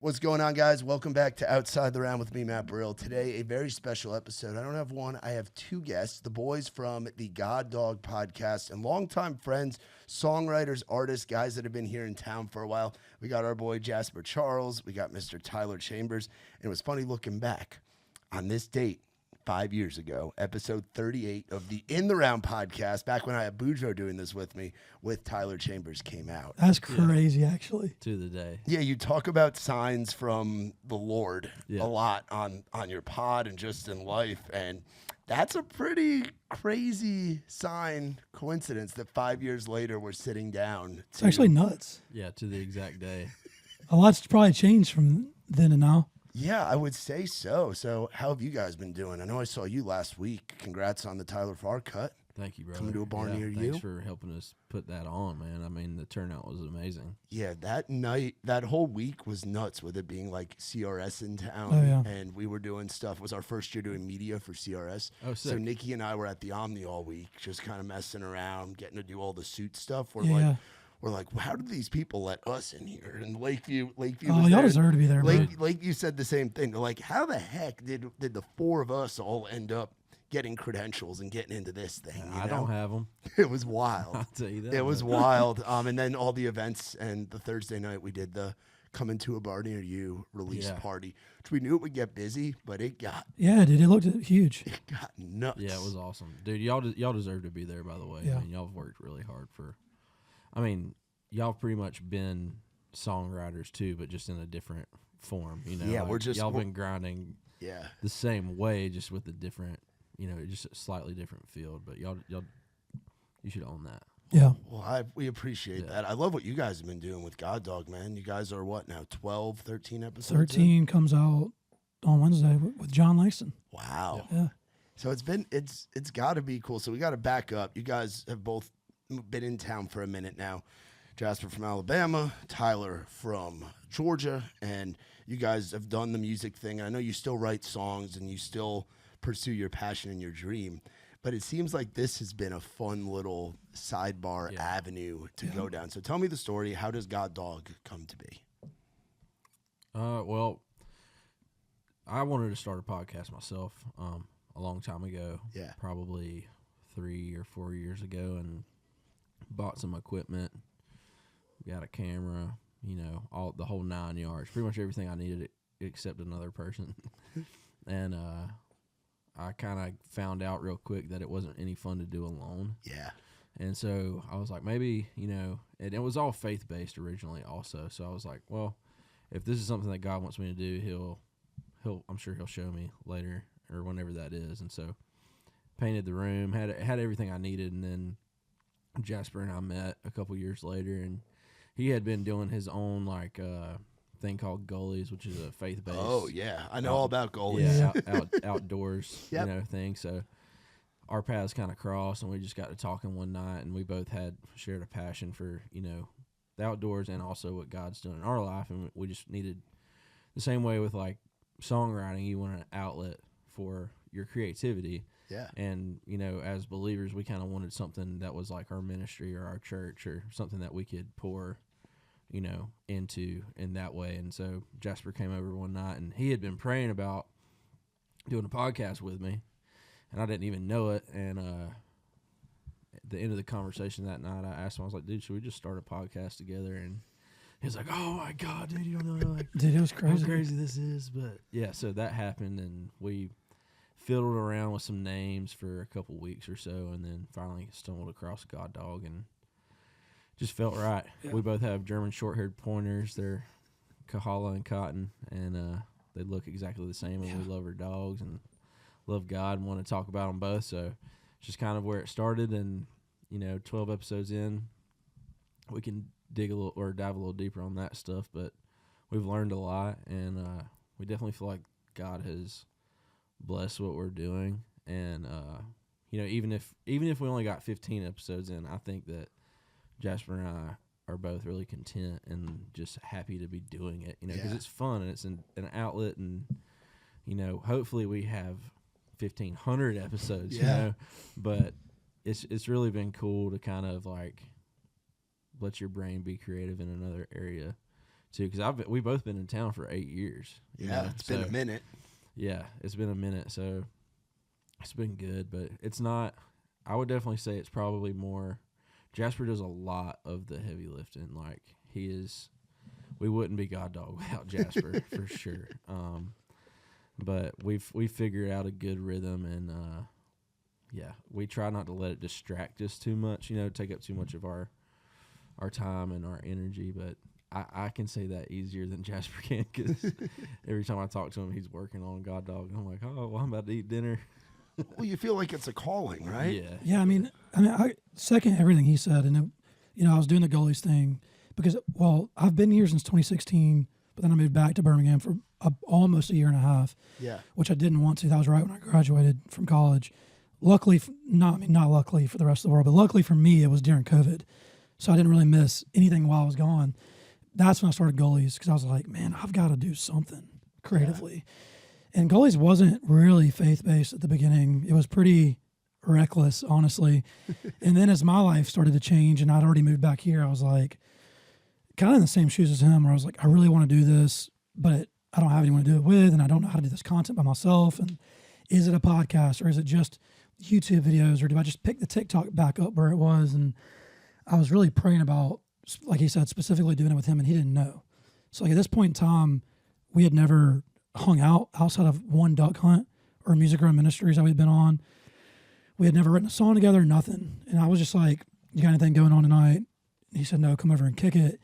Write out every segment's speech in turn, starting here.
What's going on, guys? Welcome back to Outside the Round with me, Matt Burrill. Today, a very special episode. I don't have one. I have two guests, the boys from the God Dog podcast and longtime friends, songwriters, artists, guys that have been here in town for a while. We got our boy Jasper Charles. We got Mr. Tyler Chambers. And it was funny looking back on this date 5 years ago, episode 38 of the In the Round podcast, back when I had Boudreaux doing this with me, with Tyler Chambers came out. That's crazy, actually. To the day. Yeah, you talk about signs from the Lord a lot on your pod and just in life, and that's a pretty crazy coincidence that 5 years later we're sitting down. It's actually nuts. Yeah, to the exact day. A lot's probably changed from then and now. Yeah, I would say so. So how have you guys been doing? I know I saw you last week. Congrats on the Tyler Farr cut. Thank you, brother. Coming to a bar near you. Thanks for helping us put that on, man. I mean, the turnout was amazing. Yeah, that night, that whole week was nuts with it being like CRS in town. Oh, yeah. And we were doing stuff. It was our first year doing media for CRS. Oh, So sick. Nikki and I were at the Omni all week, just kind of messing around, getting to do all the suit stuff. Yeah. We're like, well, how did these people let us in here? And Lakeview Oh, was y'all there. deserve to be there, man. Lakeview said the same thing. They're like, how the heck did the four of us all end up getting credentials and getting into this thing? You I know? don't have them. It was wild. I'll tell you that. It was wild. And then all the events, and the Thursday night we did the Coming to a Bar Near You release party, which we knew it would get busy, but it got Yeah, dude, it looked huge. nuts. Yeah, it was awesome. Dude, y'all deserve to be there, by the way. Yeah. I mean, y'all have worked really hard y'all pretty much been songwriters too, but just in a different form, you know? Yeah, Like, y'all been grinding Yeah. the same way, just with a different, just a slightly different field, but y'all you should own that. Yeah. Well, we appreciate that. I love what you guys have been doing with God Dog, man. You guys are what now, 12, 13 episodes? 13 comes out on Wednesday with John Langston. Wow. Yeah. So it's got to be cool. So we got to back up. You guys have both been in town for a minute now. Jasper from Alabama, Tyler from Georgia, and you guys have done the music thing. I know you still write songs and you still pursue your passion and your dream, but it seems like this has been a fun little sidebar avenue to go down. So tell me the story. How does God Dog come to be? Well, I wanted to start a podcast myself a long time ago. Yeah. Probably 3 or 4 years ago, and bought some equipment, got a camera, all the whole 9 yards, pretty much everything I needed except another person. And I kind of found out real quick that it wasn't any fun to do alone. Yeah. And so I was like, maybe, and it was all faith-based originally also. So I was like, well, if this is something that God wants me to do, I'm sure he'll show me later or whenever that is. And so painted the room, had everything I needed, and then Jasper and I met a couple years later, and he had been doing his own thing called Goalies, which is a faith-based. Oh yeah, I know all about goalies. Yeah, outdoors, Yep. thing. So our paths kind of crossed, and we just got to talking one night, and we both had shared a passion for the outdoors and also what God's doing in our life, and we just needed the same way with like songwriting. You want an outlet for your creativity. Yeah. And, as believers, we kind of wanted something that was like our ministry or our church or something that we could pour, into in that way. And so Jasper came over one night, and he had been praying about doing a podcast with me, and I didn't even know it. And at the end of the conversation that night, I asked him, I was like, dude, should we just start a podcast together? And he's like, oh, my God, dude, you don't know Dude, it was how crazy. crazy this is. But, yeah, so that happened, and we fiddled around with some names for a couple weeks or so, and then finally stumbled across God Dog and just felt right. Yeah. We both have German short-haired pointers. They're Kahala and Cotton, and they look exactly the same, and we love our dogs and love God and want to talk about them both. So it's just kind of where it started, and 12 episodes in, we can dive a little deeper on that stuff, but we've learned a lot, and we definitely feel like God has blessed what we're doing. And even if we only got 15 episodes in, I think that Jasper and I are both really content and just happy to be doing it, because it's fun and it's an outlet, and hopefully we have 1,500 episodes, but it's really been cool to kind of like let your brain be creative in another area too, because we've both been in town for 8 years. Yeah, it's been a minute. Yeah, it's been a minute, so it's been good, but it's not. I would definitely say it's probably more. Jasper does a lot of the heavy lifting. Like he is, we wouldn't be God Dog without Jasper for sure. But we've figured out a good rhythm, and yeah, we try not to let it distract us too much. Take up too much of our time and our energy. But I can say that easier than Jasper can, because every time I talk to him, he's working on God Dog, and I'm like, oh, well, I'm about to eat dinner. Well, you feel like it's a calling, right? Yeah. Yeah, I second everything he said, and I was doing the goalies thing because, well, I've been here since 2016, but then I moved back to Birmingham for almost a year and a half. Yeah, which I didn't want to. That was right when I graduated from college. Luckily, not luckily for the rest of the world, but luckily for me, it was during COVID, so I didn't really miss anything while I was gone. That's when I started goalies, because I was like, man, I've got to do something creatively. Yeah. And goalies wasn't really faith-based at the beginning. It was pretty reckless, honestly. And then as my life started to change and I'd already moved back here, I was like, kind of in the same shoes as him, where I was like, I really want to do this, but I don't have anyone to do it with, and I don't know how to do this content by myself. And is it a podcast, or is it just YouTube videos, or do I just pick the TikTok back up where it was? And I was really praying about, like he said, specifically doing it with him, and he didn't know. So like at this point in time, we had never hung out outside of one duck hunt or Music Room Ministries that we'd been on. We had never written a song together, nothing. And I was just like, you got anything going on tonight? And he said, no, come over and kick it.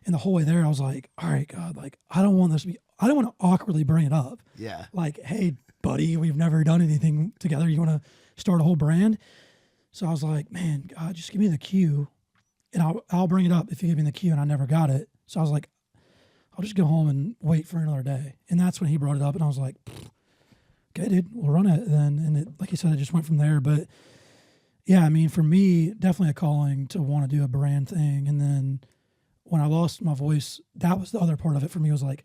And the whole way there, I was like, all right, God, like, I don't want to awkwardly bring it up. Yeah. Like, hey, buddy, we've never done anything together. You want to start a whole brand? So I was like, man, God, just give me the cue, and I'll bring it up if you give me the cue. And I never got it. So I was like, I'll just go home and wait for another day. And that's when he brought it up, and I was like, okay, dude, we'll run it then. And it, like you said, it just went from there. But yeah, for me, definitely a calling to want to do a brand thing. And then when I lost my voice, that was the other part of it for me. Was like,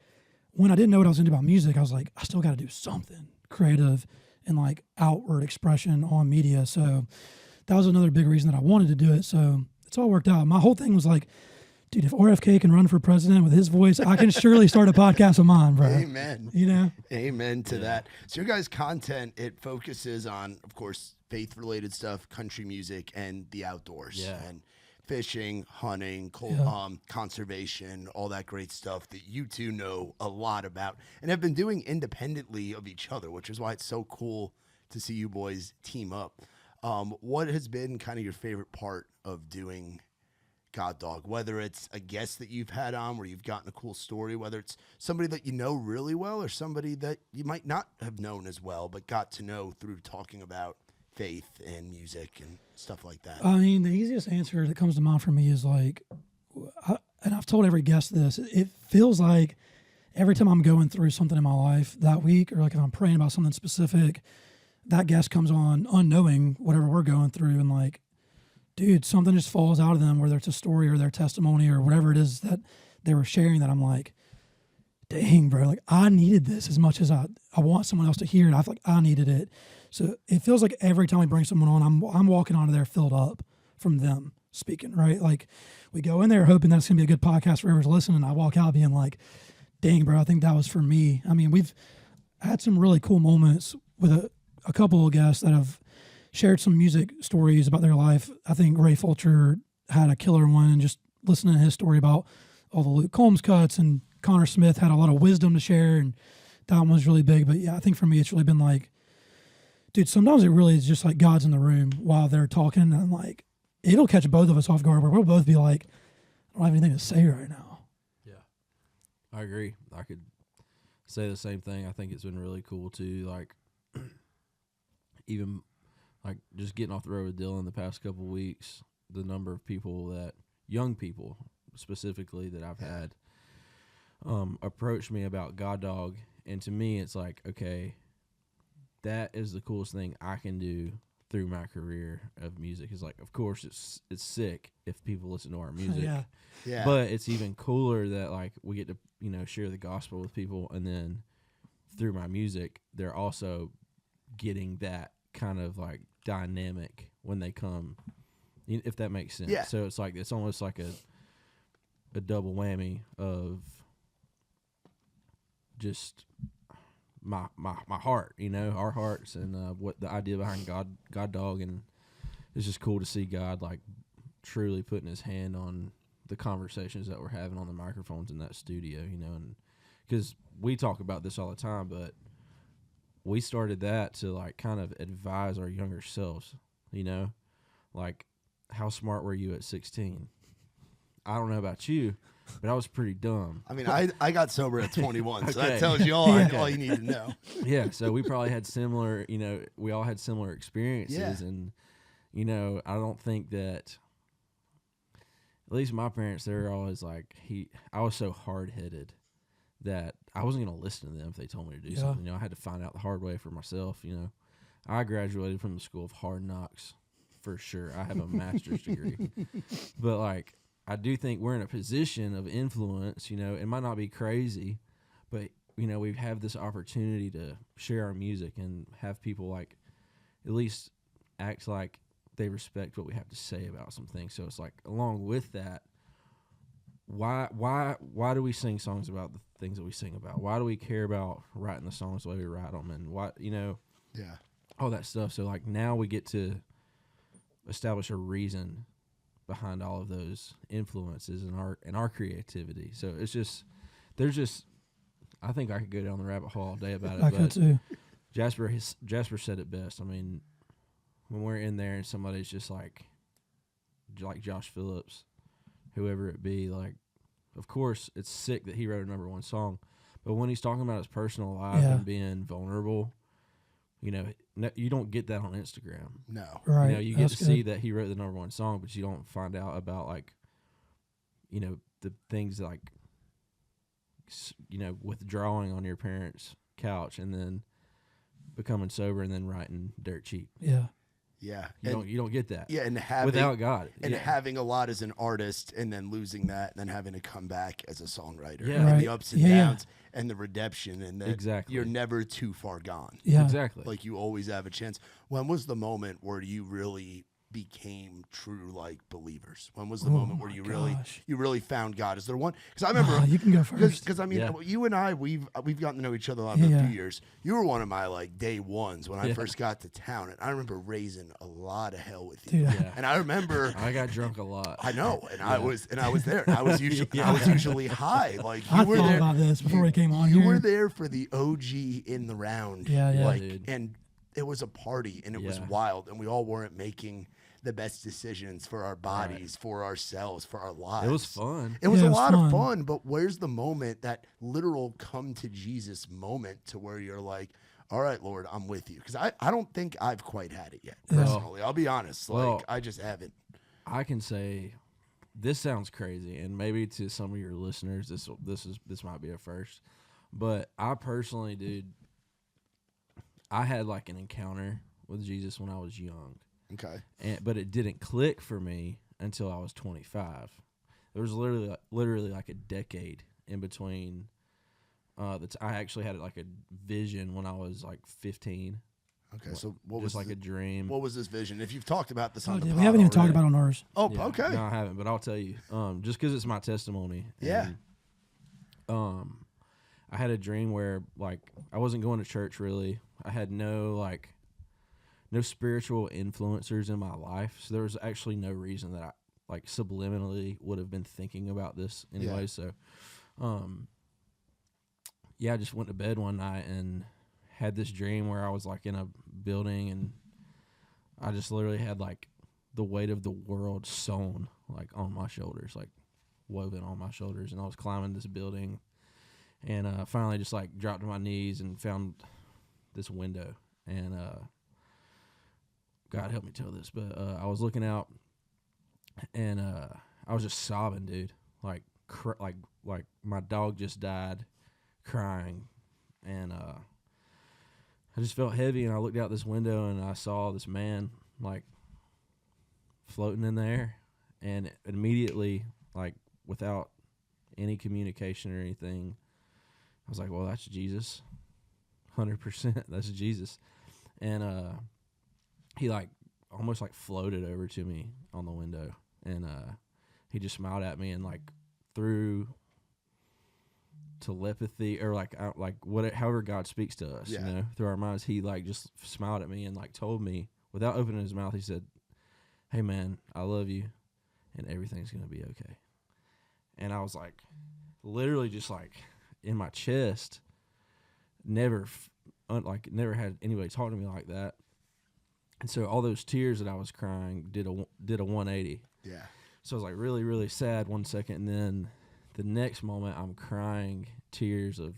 when I didn't know what I was going to do about music, I was like, I still got to do something creative and like outward expression on media. So that was another big reason that I wanted to do it. So it's all worked out. My whole thing was like, dude, if RFK can run for president with his voice, I can surely start a podcast of mine, bro. Amen. Amen to that. So your guys' content, it focuses on, of course, faith-related stuff, country music, and the outdoors. Yeah. And fishing, hunting, conservation, all that great stuff that you two know a lot about and have been doing independently of each other, which is why it's so cool to see you boys team up. What has been kind of your favorite part of doing God Dog, whether it's a guest that you've had on where you've gotten a cool story, whether it's somebody that you know really well or somebody that you might not have known as well but got to know through talking about faith and music and stuff like that? The easiest answer that comes to mind for me is like, and I've told every guest this, it feels like every time I'm going through something in my life that week, or like if I'm praying about something specific, that guest comes on unknowing whatever we're going through, and like, dude, something just falls out of them, whether it's a story or their testimony or whatever it is that they were sharing, that I'm like, dang, bro, like I needed this as much as I want someone else to hear it. I feel like I needed it. So it feels like every time we bring someone on, I'm walking onto there filled up from them speaking, right? Like we go in there hoping that it's going to be a good podcast for whoever's listening. I walk out being like, dang, bro, I think that was for me. We've had some really cool moments with a couple of guests that have shared some music stories about their life. I think Ray Fulcher had a killer one, and just listening to his story about all the Luke Combs cuts, and Connor Smith had a lot of wisdom to share, and that one was really big. But yeah, I think for me, it's really been like, dude, sometimes it really is just like God's in the room while they're talking, and I'm like, it'll catch both of us off guard where we'll both be like, I don't have anything to say right now. Yeah, I agree. I could say the same thing. I think it's been really cool too. Like, even like just getting off the road with Dylan the past couple of weeks, the number of people young people specifically that I've had approach me about God Dog. And to me, it's like, okay, that is the coolest thing I can do through my career of music. Is like, of course, it's sick if people listen to our music. Yeah. But it's even cooler that like we get to, share the gospel with people, and then through my music, they're also getting that kind of like dynamic when they come, if that makes sense. Yeah. So it's almost like a double whammy of just my heart, our hearts, and what the idea behind God Dog, and it's just cool to see God like truly putting His hand on the conversations that we're having on the microphones in that studio, and because we talk about this all the time, but we started that to like kind of advise our younger selves, like how smart were you at 16? I don't know about you, but I was pretty dumb. I mean, I got sober at 21, so that Okay. tells you all you need to know. Yeah, so we probably had similar, we all had similar experiences, Yeah. and I don't think that, at least my parents, they were always like, I was so hard-headed that I wasn't going to listen to them if they told me to do something. I had to find out the hard way for myself, I graduated from the school of hard knocks, for sure. I have a master's degree. But, like, I do think we're in a position of influence, it might not be crazy, but, we have this opportunity to share our music and have people, like, at least act like they respect what we have to say about some things. So it's like, along with that, why do we sing songs about the things that we sing about? Why do we care about writing the songs the way we write them, and why, Yeah. all that stuff? So like now we get to establish a reason behind all of those influences in our creativity. So it's just, I think I could go down the rabbit hole all day about it. I could too. Jasper said it best. I mean, when we're in there and somebody's just like Josh Phillips, whoever it be, like, of course it's sick that he wrote a #1 song, but when he's talking about his personal life and being vulnerable, you don't get that on Instagram. No. Right. You get to see that he wrote the #1 song, but you don't find out about, like, the things like, withdrawing on your parents' couch and then becoming sober and then writing Dirt Cheap. Yeah. Yeah. You don't get that. Yeah, and having without God. and Yeah. having a lot as an artist, and then losing that, and then having to come back as a songwriter, Yeah. and Right. the ups and Yeah, yeah. downs, and the redemption, and that Exactly. you're never too far gone. Yeah. Exactly. Like, you always have a chance. When was the moment where you really became true, like, believers? When was the Oh moment where my you gosh. really found God? Is there one? Because I remember You can go first. because I mean, Yeah. you and I, we've gotten to know each other a lot for a Yeah. few years. You were one of my, like, day ones when I Yeah. first got to town, and I remember raising a lot of hell with you. Dude, Yeah. And I remember, I got drunk a lot. I know, and Yeah. I was there. And I was usually high. Like, you I were thought there. about this before we came on You here. were there for the OG in the round. Yeah, yeah. Like, Dude. and it was a party, and it was Yeah. wild, and we all weren't making the best decisions for our bodies, for ourselves, for our lives. It was fun. It was Yeah, a it was lot fun. of fun, but where's the moment, that literal come to Jesus moment, to where you're like, all right, Lord, I'm with you? Because I don't think I've quite had it yet, Yeah. personally. I'll be honest. Well, Like, I just haven't. I can say this sounds crazy, and maybe to some of your listeners, this might be a first, but I personally, dude, I had like an encounter with Jesus when I was young. Okay. But it didn't click for me until I was 25. There was literally like a decade in between. I actually had like a vision when I was like 15. Okay. So what Just was like a dream. what was this vision? If you've talked about this on Oh, the dude, pod we haven't even talked already. about it on ours. Oh, Yeah. okay. No, I haven't, but I'll tell you. Just because it's my testimony. Yeah. And, I had a dream where, like, I wasn't going to church really. I had no spiritual influencers in my life, so there was actually no reason that I, like, subliminally would have been thinking about this anyway. Yeah. So, yeah, I just went to bed one night and had this dream where I was like in a building, and I just literally had like the weight of the world sewn like on my shoulders, like woven on my shoulders, and I was climbing this building, and finally just like dropped to my knees and found this window, and God help me tell this, but I was looking out, and I was just sobbing, dude, like my dog just died, crying, and I just felt heavy, and I looked out this window, and I saw this man, like, floating in the air, and immediately, like, without any communication or anything, I was like, well, that's Jesus, 100%, that's Jesus, and he, like, almost, like, floated over to me on the window, and he just smiled at me, and, like, through telepathy or like however God speaks to us, Yeah. you know, through our minds. He like just smiled at me and like told me without opening his mouth. He said, "Hey man, I love you, and everything's gonna be okay." And I was like, literally just like in my chest. Never had anybody talk to me like that. And so all those tears that I was crying did a 180. Yeah. So I was like really, really sad 1 second, and then the next moment I'm crying tears of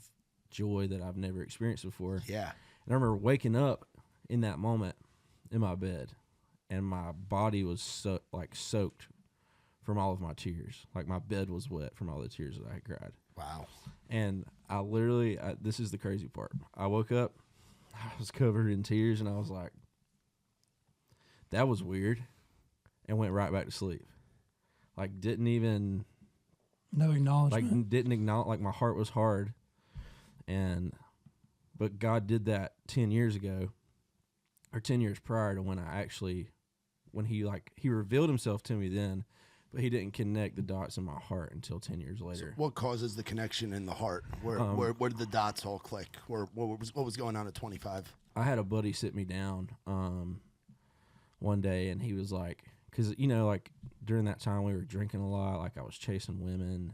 joy that I've never experienced before. Yeah. And I remember waking up in that moment in my bed, and my body was soaked from all of my tears. Like my bed was wet from all the tears that I had cried. Wow. And I literally, this is the crazy part. I woke up, I was covered in tears, and I was like, that was weird, and went right back to sleep. Like, didn't even... No acknowledgement. Like, didn't acknowledge, like, my heart was hard. But God did that 10 years ago, or 10 years prior to when he revealed himself to me then, but he didn't connect the dots in my heart until 10 years later. So what causes the connection in the heart? Where did the dots all click? What was going on at 25? I had a buddy sit me down one day, and he was like, because, you know, like during that time we were drinking a lot, like I was chasing women.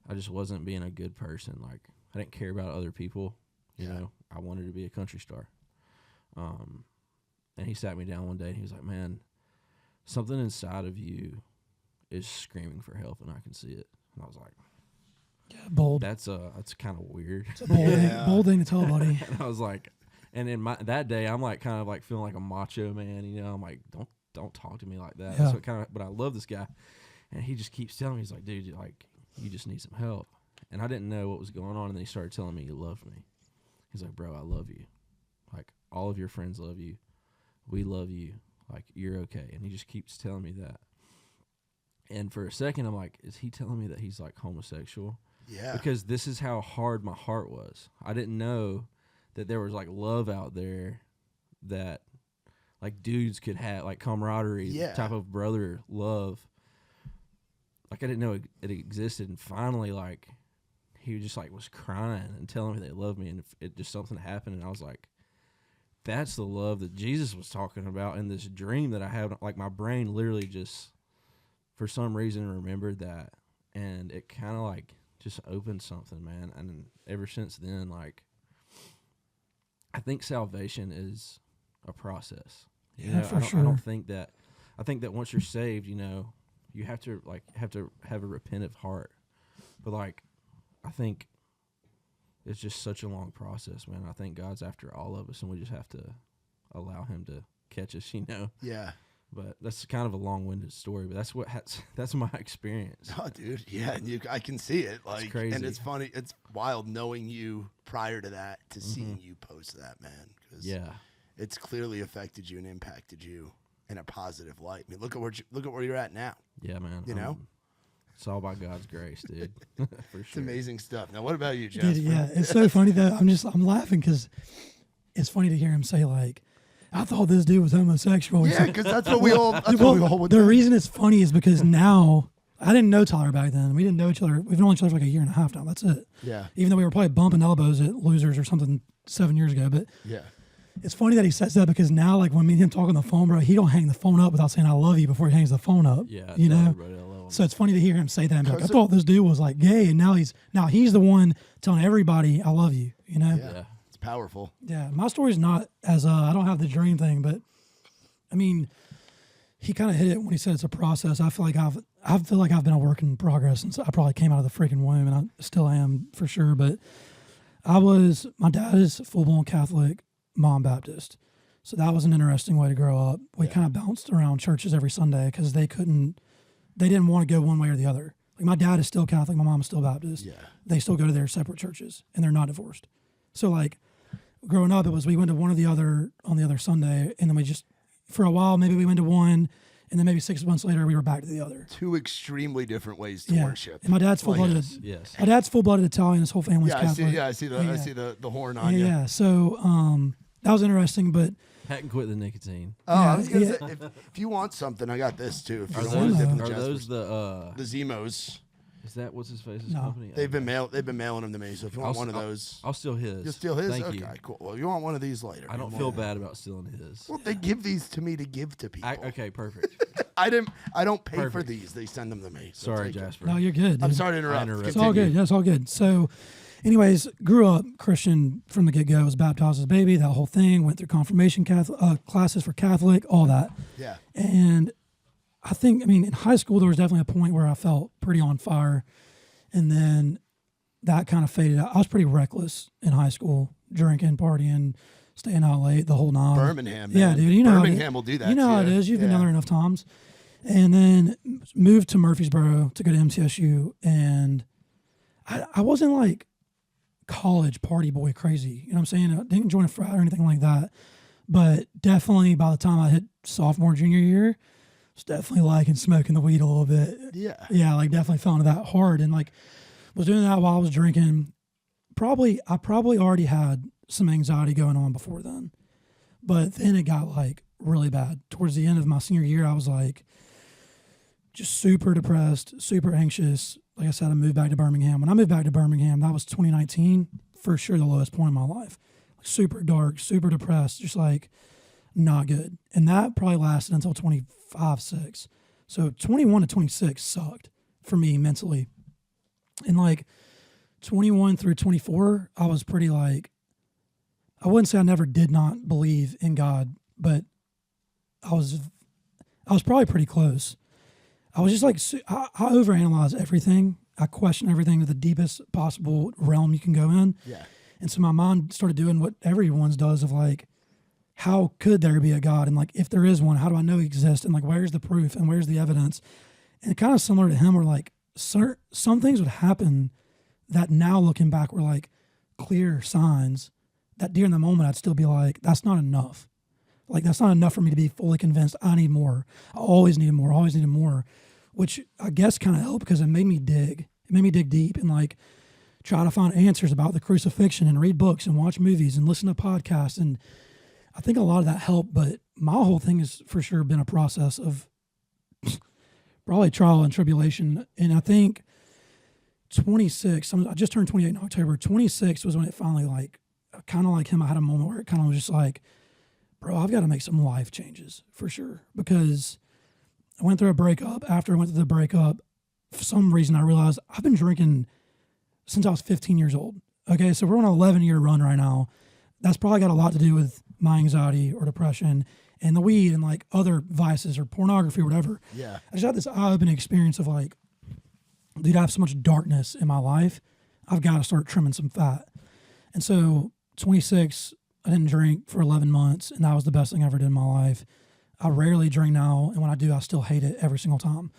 I just wasn't being a good person. Like I didn't care about other people. You know, I wanted to be a country star. And he sat me down one day, and he was like, man, something inside of you is screaming for help, and I can see it. And I was like, yeah, bold. That's kind of weird. It's a bold thing to tell, buddy. And I was like, and in that day, I'm like kind of like feeling like a macho man, you know. I'm like, don't talk to me like that. Yeah. So but I love this guy, and he just keeps telling me, he's like, dude, like you just need some help. And I didn't know what was going on, and then he started telling me he loved me. He's like, bro, I love you. Like all of your friends love you. We love you. Like you're okay. And he just keeps telling me that. And for a second, I'm like, is he telling me that he's like homosexual? Yeah. Because this is how hard my heart was. I didn't know that there was like love out there that like dudes could have, like camaraderie, type of brother love. Like I didn't know it existed. And finally, like he just like was crying and telling me they loved me, and it just something happened, and I was like, that's the love that Jesus was talking about in this dream that I had. Like my brain literally just for some reason remembered that, and it kind of like just opened something, man. And ever since then, like I think salvation is a process. Yeah, You know, for sure. I don't think that. I think that once you're saved, you know, you have to have a repentant heart. But like, I think it's just such a long process, man. I think God's after all of us, and we just have to allow Him to catch us, you know. Yeah. But that's kind of a long-winded story, but that's my experience. Oh, dude, yeah, I can see it. Like, It's crazy. And it's funny. It's wild knowing you prior to that to seeing you post that, man. 'Cause it's clearly affected you and impacted you in a positive light. I mean, look at where you're at now. Yeah, man. You know, it's all by God's grace, dude. For sure. it's amazing stuff. Now, what about you, Jasper? Yeah, it's so funny though. I'm laughing because it's funny to hear him say like, I thought this dude was homosexual. Yeah, because that's what we all. Would the think. reason it's funny is because now I didn't know Tyler back then. We didn't know each other. We've known each other for like a year and a half now. That's it. Yeah. Even though we were probably bumping elbows at Losers or something 7 years ago, but Yeah. it's funny that he says that because now, like when me and him talk on the phone, bro, he don't hang the phone up without saying "I love you" before he hangs the phone up. Yeah, you tell know. everybody I love 'em. So it's funny to hear him say that. And be like, I thought this dude was like gay, and now he's the one telling everybody "I love you." You know. Yeah. It's powerful. Yeah, my story's not as I don't have the dream thing, but I mean, he kind of hit it when he said it's a process. I feel like I've been a work in progress since I probably came out of the freaking womb, and I still am for sure. But my dad is full blown Catholic, mom Baptist, so that was an interesting way to grow up. We kind of bounced around churches every Sunday because they didn't want to go one way or the other. Like my dad is still Catholic, my mom is still Baptist. Yeah. They still go to their separate churches, and they're not divorced. So like growing up, it was we went to one or the other on the other Sunday, and then we just for a while maybe we went to one, and then maybe 6 months later we were back to the other. Two extremely different ways to worship. And my dad's full blooded. Yes. My dad's full blooded Italian. His whole family's Yeah, Catholic. I see the horn on Yeah, you. yeah. So that was interesting, but Hadn't quit the nicotine. Oh, I Yeah, was gonna yeah. say if you want something, I got this too. If you Are don't want to dip in those Jasper's. the The Zemos. Is that what's his face's No. company? They've been mailing them to me. So if you want one of I'll- those, I'll steal his. you'll steal his. Thank Okay, you. cool. Well, you want one of these later. I don't feel bad about stealing his. Well, they give these to me to give to people. Okay, perfect. I don't pay for Perfect. these. They send them to me. So Sorry, take it. Jasper. No, you're good. I'm dude. sorry to interrupt. interrupted. It's all good. Yeah, it's all good. So, anyways, grew up Christian from the get-go. Was baptized as a baby. That whole thing. Went through confirmation classes for Catholic. All that. Yeah. And I think, in high school there was definitely a point where I felt pretty on fire, and then that kind of faded out. I was pretty reckless in high school, drinking, partying, staying out late, the whole nine. Birmingham, Yeah, man. dude. You know Birmingham will do that. You know to how it is. You've been down there enough times. And then moved to Murfreesboro to go to MTSU, and I wasn't like college party boy crazy. You know what I'm saying? I didn't join a frat or anything like that. But definitely by the time I hit sophomore, junior year, I was definitely liking smoking the weed a little bit. Yeah. Yeah, like definitely fell into that hard, and like was doing that while I was drinking. I probably already had some anxiety going on before then. But then it got like really bad. Towards the end of my senior year, I was like just super depressed, super anxious. Like I said, I moved back to Birmingham. When I moved back to Birmingham, that was 2019, for sure the lowest point in my life. Like super dark, super depressed, just like not good. And that probably lasted until 25, 6. So 21 to 26 sucked for me mentally. And like 21 through 24, I was pretty like, I wouldn't say I never did not believe in God, but I was probably pretty close. I was just like, I overanalyze everything. I question everything to the deepest possible realm you can go in. Yeah. And so my mind started doing what everyone's does of like, how could there be a God? And like, if there is one, how do I know he exists? And like, where's the proof and where's the evidence? And kind of similar to him, where like some things would happen that now looking back were like clear signs that during the moment I'd still be like, that's not enough. Like, that's not enough for me to be fully convinced. I need more. I always needed more, always needed more, which I guess kind of helped because it made me dig. It made me dig deep and like try to find answers about the crucifixion and read books and watch movies and listen to podcasts. And I think a lot of that helped, but my whole thing has for sure been a process of probably trial and tribulation. And I think 26, I just turned 28 in October. 26 was when it finally like, kind of like him, I had a moment where it kind of was just like, bro, I've got to make some life changes for sure, because I went through a breakup. After I went through the breakup, for some reason I realized I've been drinking since I was 15 years old. Okay, so we're on an 11-year run right now. That's probably got a lot to do with my anxiety or depression and the weed and like other vices or pornography or whatever. Yeah. I just had this eye-opening experience of like, dude, I have so much darkness in my life. I've got to start trimming some fat. And so 26, I didn't drink for 11 months, and that was the best thing I ever did in my life. I rarely drink now, and when I do, I still hate it every single time.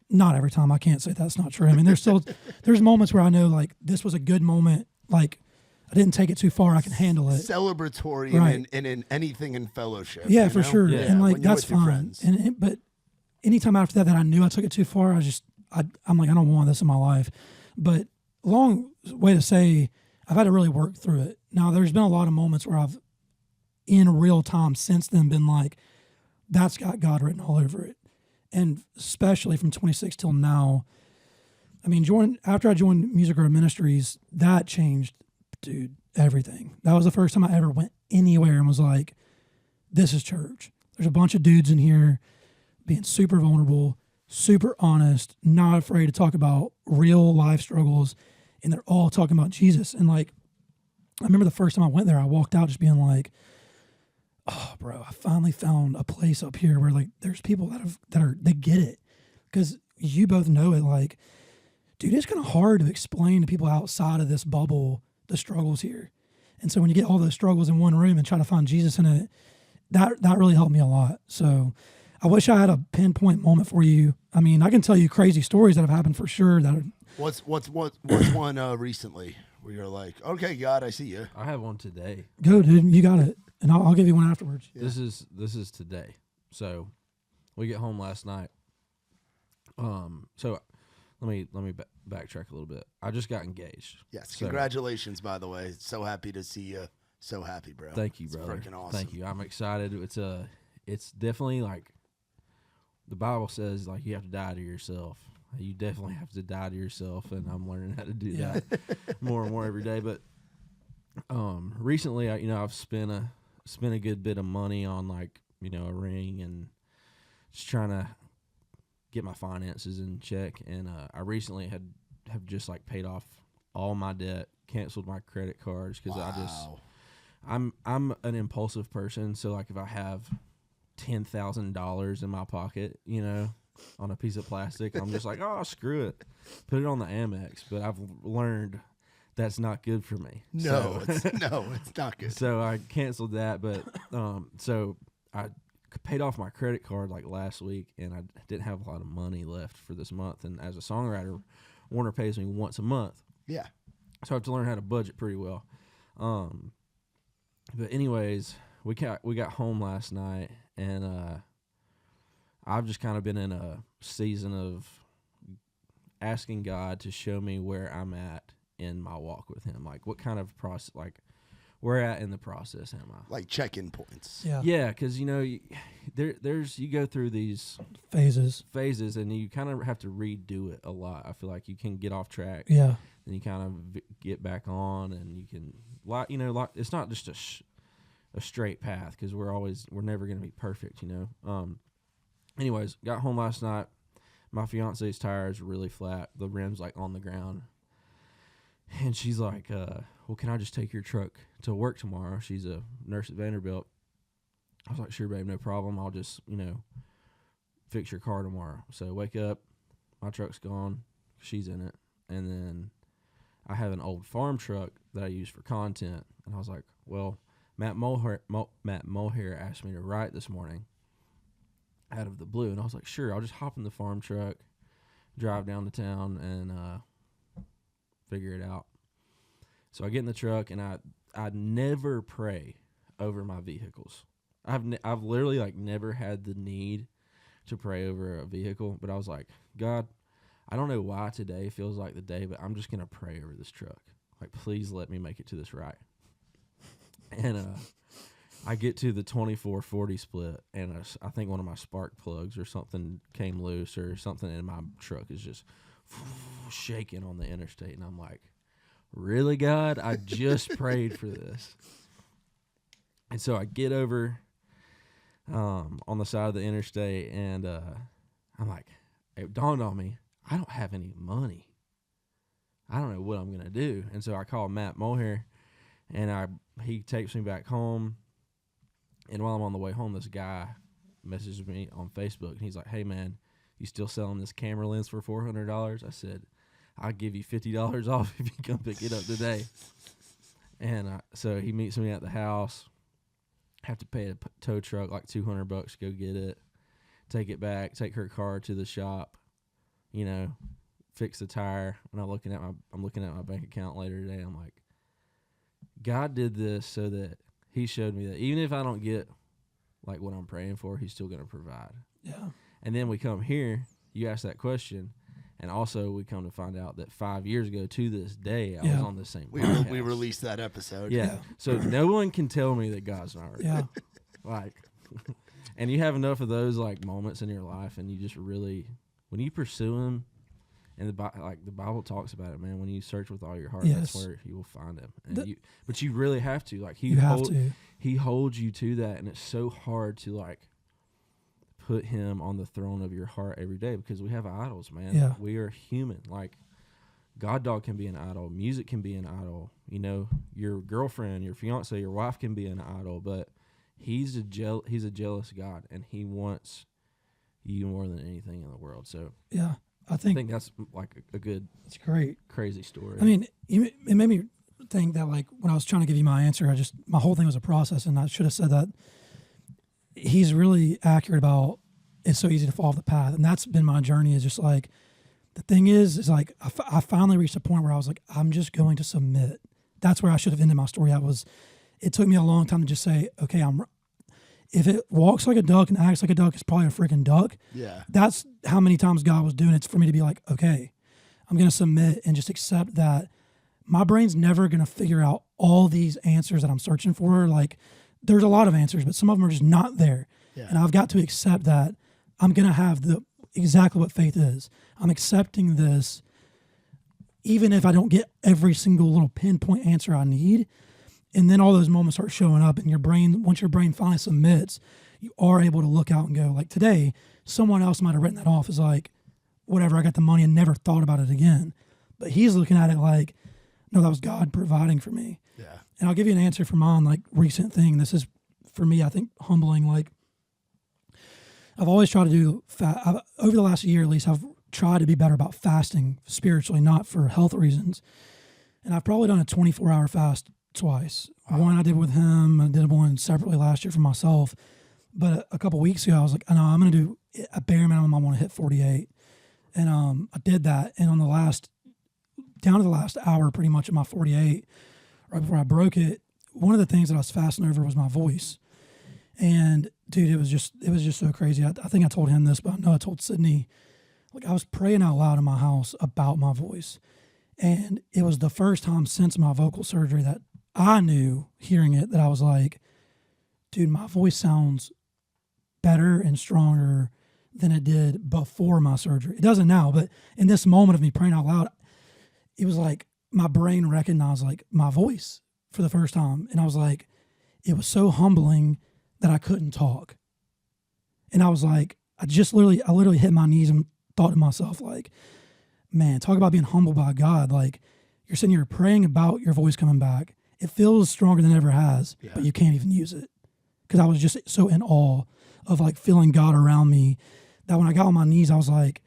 Not every time. I can't say that's not true. I mean, there's moments where I know, like, this was a good moment. Like, I didn't take it too far. I can handle it. Celebratory Right. and in anything in fellowship. Yeah, you for know? sure. Yeah. And, like, when you're that's with your fine. friends. But anytime after that I knew I took it too far, I'm like, I don't want this in my life. But long way to say, I've had to really work through it. Now, there's been a lot of moments where I've, in real time since then, been like, that's got God written all over it. And especially from 26 till now, I mean, after I joined Music Grove Ministries, that changed, dude, everything. That was the first time I ever went anywhere and was like, this is church. There's a bunch of dudes in here being super vulnerable, super honest, not afraid to talk about real life struggles, and they're all talking about Jesus. And like, I remember the first time I went there, I walked out just being like, oh, bro, I finally found a place up here where like there's people they get it. Because you both know it, like, dude, it's kind of hard to explain to people outside of this bubble the struggles here. And so when you get all those struggles in one room and try to find Jesus in it, that really helped me a lot. So I wish I had a pinpoint moment for you. I mean, I can tell you crazy stories that have happened for sure. What's one recently where you're like, okay, God, I see you. I have one today. Go, dude, you got it. And I'll give you one afterwards. Yeah. This is today. So we get home last night. So let me backtrack a little bit. I just got engaged. Yes, So- congratulations, by the way. So happy to see you. So happy, bro. Thank you, It's brother. freaking awesome. Thank you. I'm excited. It's definitely like the Bible says, like, you have to die to yourself you definitely have to die to yourself, and I'm learning how to do that more and more every day. But recently, I've spent a good bit of money on like a ring and just trying to get my finances in check. And I recently have just like paid off all my debt, canceled my credit cards because I'm an impulsive person. So like if I have $10,000 in my pocket, on a piece of plastic, I'm just like, oh, screw it, put it on the Amex. But I've learned that's not good for me. It's not good. So I canceled that, but so I paid off my credit card like last week, and I didn't have a lot of money left for this month. And as a songwriter, Warner pays me once a month. Yeah. So I have to learn how to budget pretty well. But anyways, we got home last night, and I've just kind of been in a season of asking God to show me where I'm at in my walk with Him. Like what kind of process, like where at in the process am I? Like check-in points. Yeah, because you go through these phases, and you kind of have to redo it a lot. I feel like you can get off track. Yeah, and you kind of get back on, and you can it's not just a straight path because we're never going to be perfect. Anyways, got home last night. My fiance's tire is really flat. The rim's like on the ground. And she's like, well, can I just take your truck to work tomorrow? She's a nurse at Vanderbilt. I was like, sure, babe, no problem. I'll just, fix your car tomorrow. So wake up, my truck's gone. She's in it. And then I have an old farm truck that I use for content. And I was like, well, Matt Mohair asked me to write this morning out of the blue. And I was like, sure, I'll just hop in the farm truck, drive down to town, and figure it out. So I get in the truck, and I never pray over my vehicles. I've literally like never had the need to pray over a vehicle, but I was like, God, I don't know why today feels like the day, but I'm just gonna pray over this truck. Like, please let me make it to this right. And I get to the 24/40 split, and I think one of my spark plugs or something came loose or something, and my truck is just shaking on the interstate. And I'm like, really, God? I just prayed for this. And so I get over on the side of the interstate, and I'm like, it dawned on me, I don't have any money. I don't know what I'm going to do. And so I call Matt Mohair, and he takes me back home. And while I'm on the way home, this guy messages me on Facebook, and he's like, hey, man, you still selling this camera lens for $400? I said, I'll give you $50 off if you come pick it up today. And so he meets me at the house. Have to pay a tow truck like $200 to go get it, take it back, take her car to the shop, fix the tire. And I'm looking at my bank account later today. I'm like, God did this so that He showed me that even if I don't get like what I'm praying for, He's still going to provide. Yeah. And then we come here, you ask that question, and also we come to find out that 5 years ago to this day, I was on the same podcast. We released that episode. Yeah. So no one can tell me that God's not real. Yeah. Like, and you have enough of those like moments in your life, and you just really, when you pursue Him, and the Bible talks about it, man. When you search with all your heart, Yes. that's where you will find Him. And but you really have to. Like He holds you to that, and it's so hard to like put Him on the throne of your heart every day because we have idols, man. Yeah. We are human. Like God dog can be an idol, music can be an idol. Your girlfriend, your fiance, your wife can be an idol, but He's a jealous God, and He wants you more than anything in the world. So yeah. I think that's like a good, it's great, crazy story. I mean, it made me think that like when I was trying to give you my answer, my whole thing was a process, and I should have said that He's really accurate about it's so easy to fall off the path, and that's been my journey. Is just like the thing is like I finally reached a point where I was like, I'm just going to submit. That's where I should have ended my story. It took me a long time to just say, okay, if it walks like a duck and acts like a duck, it's probably a freaking duck. Yeah. That's how many times God was doing it for me to be like, okay, I'm going to submit and just accept that my brain's never going to figure out all these answers that I'm searching for. Like, there's a lot of answers, but some of them are just not there. Yeah. And I've got to accept that I'm going to have exactly what faith is. I'm accepting this, even if I don't get every single little pinpoint answer I need. And then all those moments start showing up, and once your brain finally submits, you are able to look out and go, like today, someone else might have written that off as like, whatever, I got the money and never thought about it again. But he's looking at it like, no, that was God providing for me. Yeah. And I'll give you an answer for mine, like recent thing. This is, for me, I think humbling. Like, I've always tried to do, over the last year at least, I've tried to be better about fasting spiritually, not for health reasons. And I've probably done a 24-hour fast twice. One I did with him, I did one separately last year for myself. But a couple weeks ago, I was like, no, I'm going to do a bare minimum. I want to hit 48. And I did that. And on down to the last hour, pretty much of my 48, right before I broke it, one of the things that I was fasting over was my voice. And dude, it was just so crazy. I think I told him this, but I know I told Sydney, like I was praying out loud in my house about my voice. And it was the first time since my vocal surgery that I knew, hearing it, that I was like, dude, my voice sounds better and stronger than it did before my surgery. It doesn't now, but in this moment of me praying out loud, it was like my brain recognized like my voice for the first time. And I was like, it was so humbling that I couldn't talk. And I was like, I literally hit my knees and thought to myself, like, man, talk about being humbled by God. Like, you're sitting here praying about your voice coming back. It feels stronger than it ever has, but you can't even use it. Because I was just so in awe of like feeling God around me that when I got on my knees, I was like,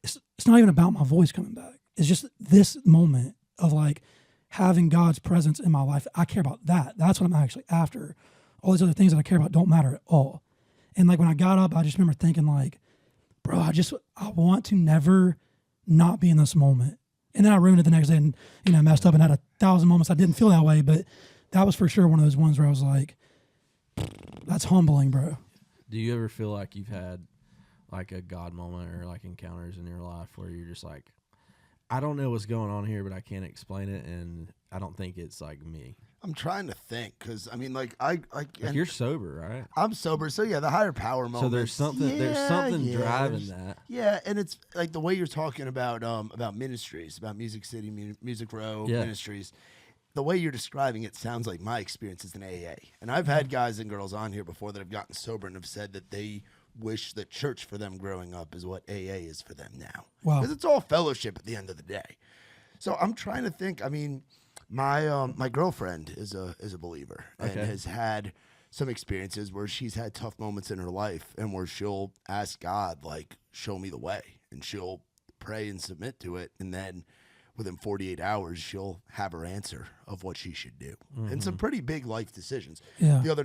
it's not even about my voice coming back. It's just this moment of like having God's presence in my life. I care about that. That's what I'm actually after. All these other things that I care about don't matter at all. And like when I got up, I just remember thinking like, bro, I want to never not be in this moment. And then I ruined it the next day and, messed up and had 1,000 moments I didn't feel that way. But that was for sure one of those ones where I was like, that's humbling, bro. Do you ever feel like you've had like a God moment or like encounters in your life where you're just like, I don't know what's going on here, but I can't explain it, and I don't think it's like me. I'm trying to think because I mean, like You're sober, right? I'm sober, so yeah, the higher power moment. So there's something driving that. Yeah, and it's like the way you're talking about ministries, about Music City, Music Row ministries. The way you're describing it sounds like my experience is in AA, and I've had guys and girls on here before that have gotten sober and have said that they wish that church for them growing up is what AA is for them now. Wow. Because it's all fellowship at the end of the day. So I'm trying to think. I mean, my girlfriend is a believer and has had some experiences where she's had tough moments in her life and where she'll ask God, like, show me the way, and she'll pray and submit to it, and then within 48 hours she'll have her answer of what she should do. And some pretty big life decisions. Yeah. The other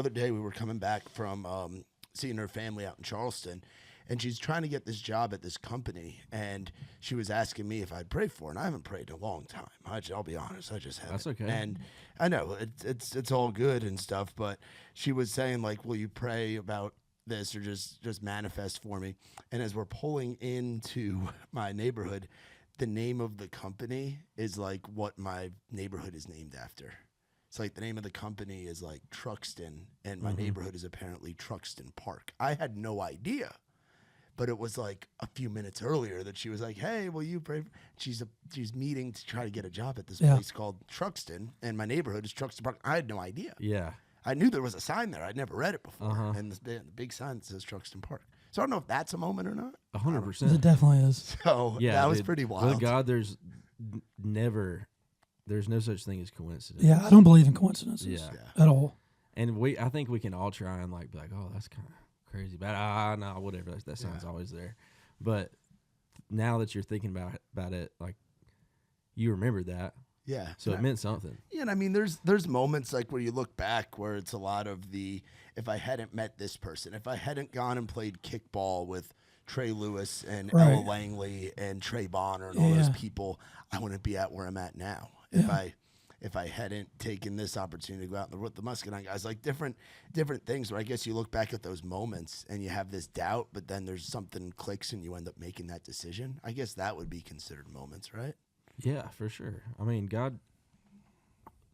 day we were coming back from seeing her family out in Charleston, and she's trying to get this job at this company, and she was asking me if I'd pray for her, and I haven't prayed in a long time. I'll be honest, I just haven't. That's okay. And I know it's all good and stuff, but she was saying like, will you pray about this or just manifest for me? And as we're pulling into my neighborhood, the name of the company is like what my neighborhood is named after. It's like the name of the company is like Truxton, and my neighborhood is apparently Truxton Park. I had no idea, but it was like a few minutes earlier that she was like, "Hey, will you pray?" She's meeting to try to get a job at this place called Truxton, and my neighborhood is Truxton Park. I had no idea. Yeah, I knew there was a sign there. I'd never read it before, and the big sign that says Truxton Park. So I don't know if that's a moment or not. 100%. It definitely is. So that was pretty wild. With God, there's no such thing as coincidence. Yeah, I don't believe in coincidences at all. And I think we can all try and like be like, oh, that's kind of crazy, but no, whatever. That sounds always there. But now that you're thinking about it, like you remember that. Yeah. So it meant something. Yeah, and I mean, there's moments like where you look back where it's a lot of the, if I hadn't met this person, if I hadn't gone and played kickball with Trey Lewis and Ella Langley and Trey Bonner and all those people, I wouldn't be at where I'm at now. If I hadn't taken this opportunity to go out with the Muscadine guys, like different things where I guess you look back at those moments and you have this doubt, but then there's something clicks and you end up making that decision. I guess that would be considered moments, right? Yeah, for sure. I mean, God,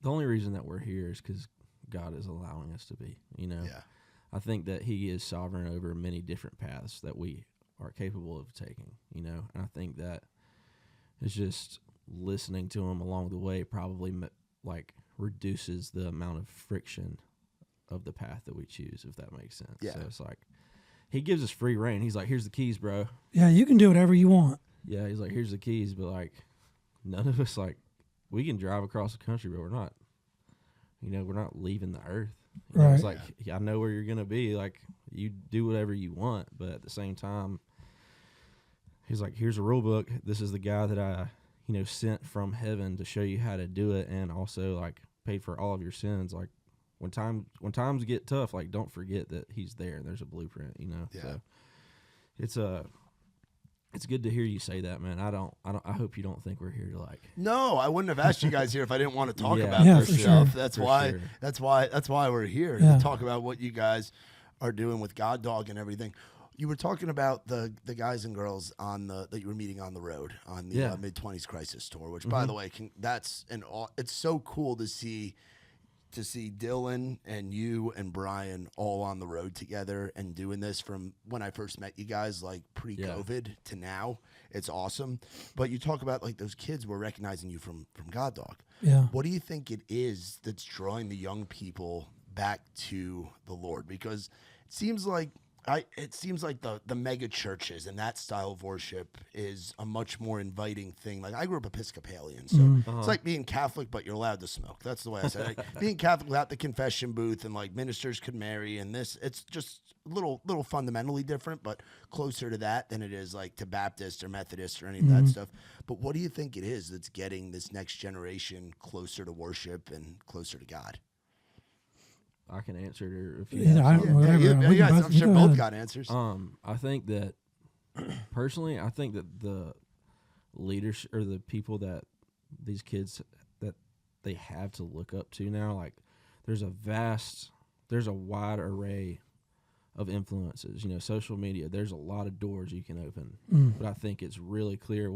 the only reason that we're here is because God is allowing us to be, Yeah. I think that he is sovereign over many different paths that we are capable of taking, you know. And I think that it's just listening to him along the way probably like reduces the amount of friction of the path that we choose, if that makes sense. Yeah. So it's like he gives us free reign. He's like, here's the keys, bro. Yeah, you can do whatever you want. Yeah, he's like, here's the keys, but like none of us, like, we can drive across the country, but we're not, you know, we're not leaving the earth. You know, Right. it's like, I know where you're gonna be. Like, you do whatever you want, but at the same time, he's like, here's a rule book. This is the guy that I, you know, sent from heaven to show you how to do it, and also like paid for all of your sins. Like, when times get tough, like, don't forget that he's there and there's a blueprint, you know. Yeah. So it's good to hear you say that, man. I hope you don't think we're here to like. No, I wouldn't have asked you guys here if I didn't want to talk Yeah. about Yeah, this for stuff. sure. That's For why. sure. That's why we're here Yeah. to talk about what you guys are doing with God Dog and everything. You were talking about the guys and girls on that you were meeting on the road on the Yeah. Mid-20s Crisis Tour, which, by the way, it's so cool to see Dylan and you and Brian all on the road together and doing this from when I first met you guys, like pre-COVID to now. It's awesome. But you talk about like those kids were recognizing you from God Dog. Yeah. What do you think it is that's drawing the young people back to the Lord? Because it seems like the mega churches and that style of worship is a much more inviting thing. Like, I grew up Episcopalian, so it's like being Catholic, but you're allowed to smoke. That's the way I said it. Like, being Catholic without the confession booth, and like ministers could marry, and it's just a little fundamentally different, but closer to that than it is like to Baptist or Methodist or any of that stuff. But what do you think it is that's getting this next generation closer to worship and closer to God? I can answer it if you Either have I- something. whatever. you We can guys, both- I'm you sure go both ahead. got answers. I think that personally, I think that the leaders or the people that these kids that they have to look up to now, like there's a wide array of influences. You know, social media, there's a lot of doors you can open, but I think it's really clear.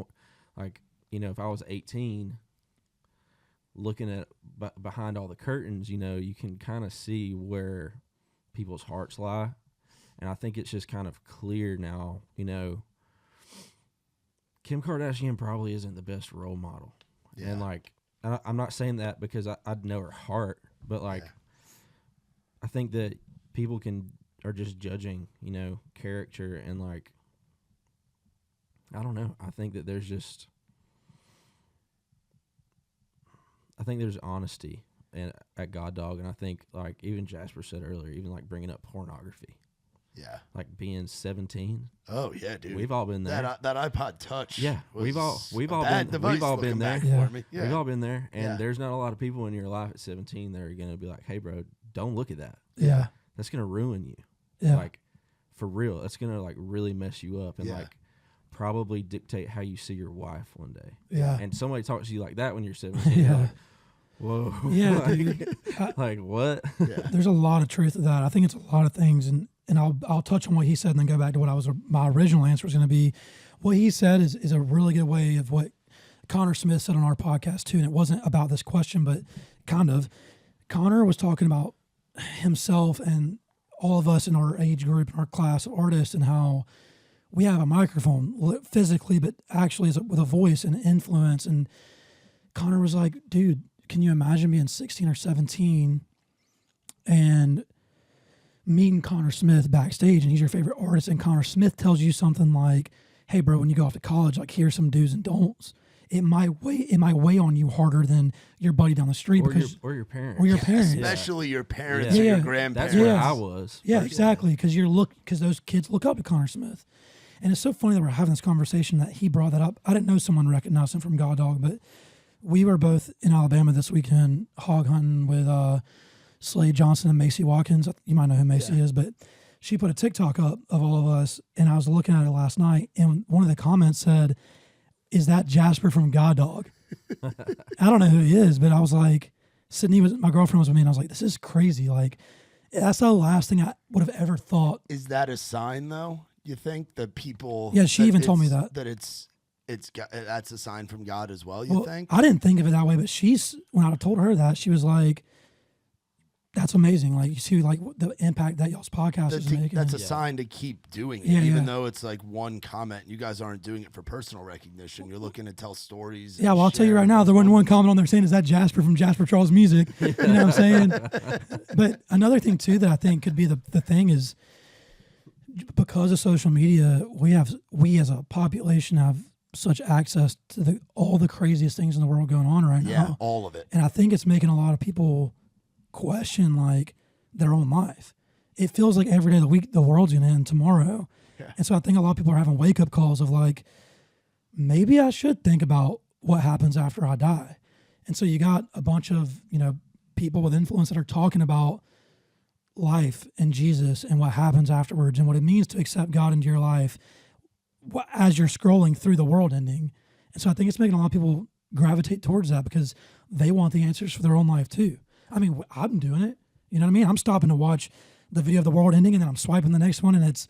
Like, you know, if I was 18, looking at behind all the curtains, you know, you can kind of see where people's hearts lie. And I think it's just kind of clear now, you know, Kim Kardashian probably isn't the best role model. Yeah. And like, I'm not saying that because I'd know her heart, but like, I think that people are just judging, you know, character, and like, I don't know. I think that there's honesty at God Dog, and I think like even Jasper said earlier, even like bringing up pornography, Yeah. like being 17. Oh yeah, dude. We've all been there. That iPod Touch. Yeah, we've all was been a bad device we've all looking been there. back Yeah. for me. Yeah. We've all been there, and Yeah. there's not a lot of people in your life at 17 that are gonna be like, "Hey, bro, don't look at that. Yeah. That's gonna ruin you." Yeah. Like, for real, that's gonna like really mess you up, and Yeah. like probably dictate how you see your wife one day. Yeah. And somebody talks to you like that when you're 17. Yeah. You're like, whoa. Yeah, like, dude. like what? There's a lot of truth to that. I think it's a lot of things, and I'll touch on what he said and then go back to what my original answer was going to be. What he said is a really good way of what Connor Smith said on our podcast too, and it wasn't about this question, but kind of. Connor was talking about himself and all of us in our age group, in our class of artists, and how we have a microphone physically, but actually with a voice and influence. And Connor was like, dude, can you imagine being 16 or 17 and meeting Connor Smith backstage, and he's your favorite artist, and Connor Smith tells you something like, hey, bro, when you go off to college, like, here's some do's and don'ts. It might weigh on you harder than your buddy down the street Or your parents. or your parents. Especially your parents Yeah. or your Yeah. grandparents. That's where Yeah. I was. Yeah, exactly. Because those kids look up to Connor Smith. And it's so funny that we're having this conversation that he brought that up. I didn't know someone recognized him from God Dog, but we were both in Alabama this weekend hog hunting with Slade Johnson and Macy Watkins. You might know who Macy is, but she put a TikTok up of all of us, and I was looking at it last night, and one of the comments said, is that Jasper from God Dog? I don't know who he is, but I was like, my girlfriend was with me, and I was like, this is crazy. Like, that's the last thing I would have ever thought. Is that a sign, though? You think that people? Yeah, she even told me that. That that's a sign from God as well. You Well, think? I didn't think of it that way, but when I told her that, she was like, that's amazing. Like, you see, like, the impact that y'all's podcast is making. That's a sign to keep doing it, Yeah, even yeah. though it's like one comment. You guys aren't doing it for personal recognition. You're looking to tell stories. Yeah, well, I'll tell you right now, there wasn't one comment on there saying, is that Jasper from Jasper Charles Music? You know what I'm saying? But another thing, too, that I think could be the thing is, because of social media, we as a population have such access to all the craziest things in the world going on right now. Yeah, all of it. And I think it's making a lot of people question, like, their own life. It feels like every day of the week the world's going to end tomorrow. Yeah. And so I think a lot of people are having wake-up calls of, like, maybe I should think about what happens after I die. And so you got a bunch of, people with influence that are talking about life and Jesus and what happens afterwards and what it means to accept God into your life as you're scrolling through the world ending. And so I think it's making a lot of people gravitate towards that because they want the answers for their own life too. I mean, I'm doing it. You know what I mean? I'm stopping to watch the video of the world ending and then I'm swiping the next one and it's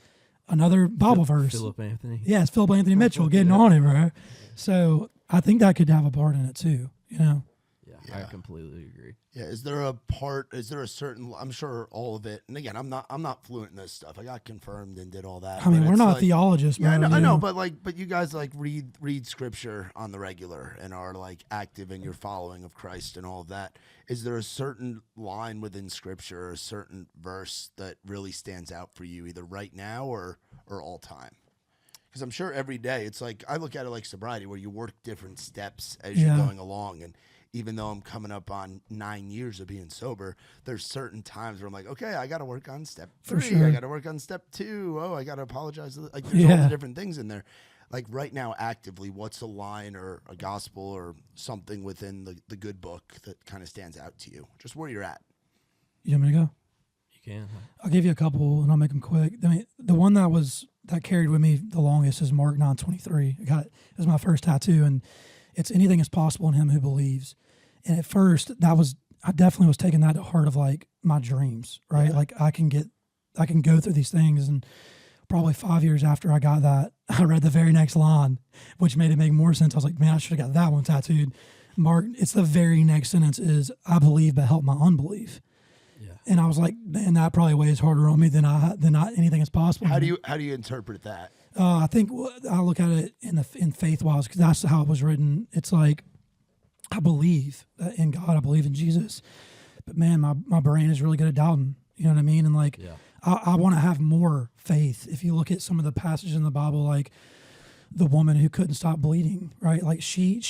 another Bible verse. Philip Anthony. Yeah, it's Philip Anthony Mitchell getting on it, bro. So I think that could have a part in it too, Yeah, I completely agree. Yeah, is there a certain, I'm sure all of it, and again, I'm not fluent in this stuff. I got confirmed and did all that. I mean, but we're it's not like, theologists, yeah, bro. I know, but you guys like read scripture on the regular and are like active in your following of Christ and all of that. Is there a certain line within scripture or a certain verse that really stands out for you either right now or all time? Because I'm sure every day it's like, I look at it like sobriety where you work different steps as you're going along. And even though I'm coming up on 9 years of being sober, there's certain times where I'm like, okay, I got to work on step 3. For sure. I got to work on step 2. Oh, I got to apologize. Like there's all the different things in there. Like right now, actively, what's a line or a gospel or something within the good book that kind of stands out to you? Just where you're at. You want me to go? You can. Huh? I'll give you a couple and I'll make them quick. I mean, the one that carried with me the longest is Mark 9:23. It was my first tattoo, and it's anything is possible in him who believes. And at first, I definitely was taking that to heart of like my dreams, right? Like I can go through these things. And probably 5 years after I got that, I read the very next line, which made it make more sense. I was like, man, I should have got that one tattooed. Mark, it's the very next sentence is, I believe, but help my unbelief. Yeah. And I was like, man, that probably weighs harder on me than anything is possible. How do you interpret that? I think I look at it in faith wise because that's how it was written. It's like, I believe in God, I believe in Jesus, but man, my brain is really good at doubting. You know what I mean? And like, I want to have more faith. If you look at some of the passages in the Bible, like the woman who couldn't stop bleeding, right? Like she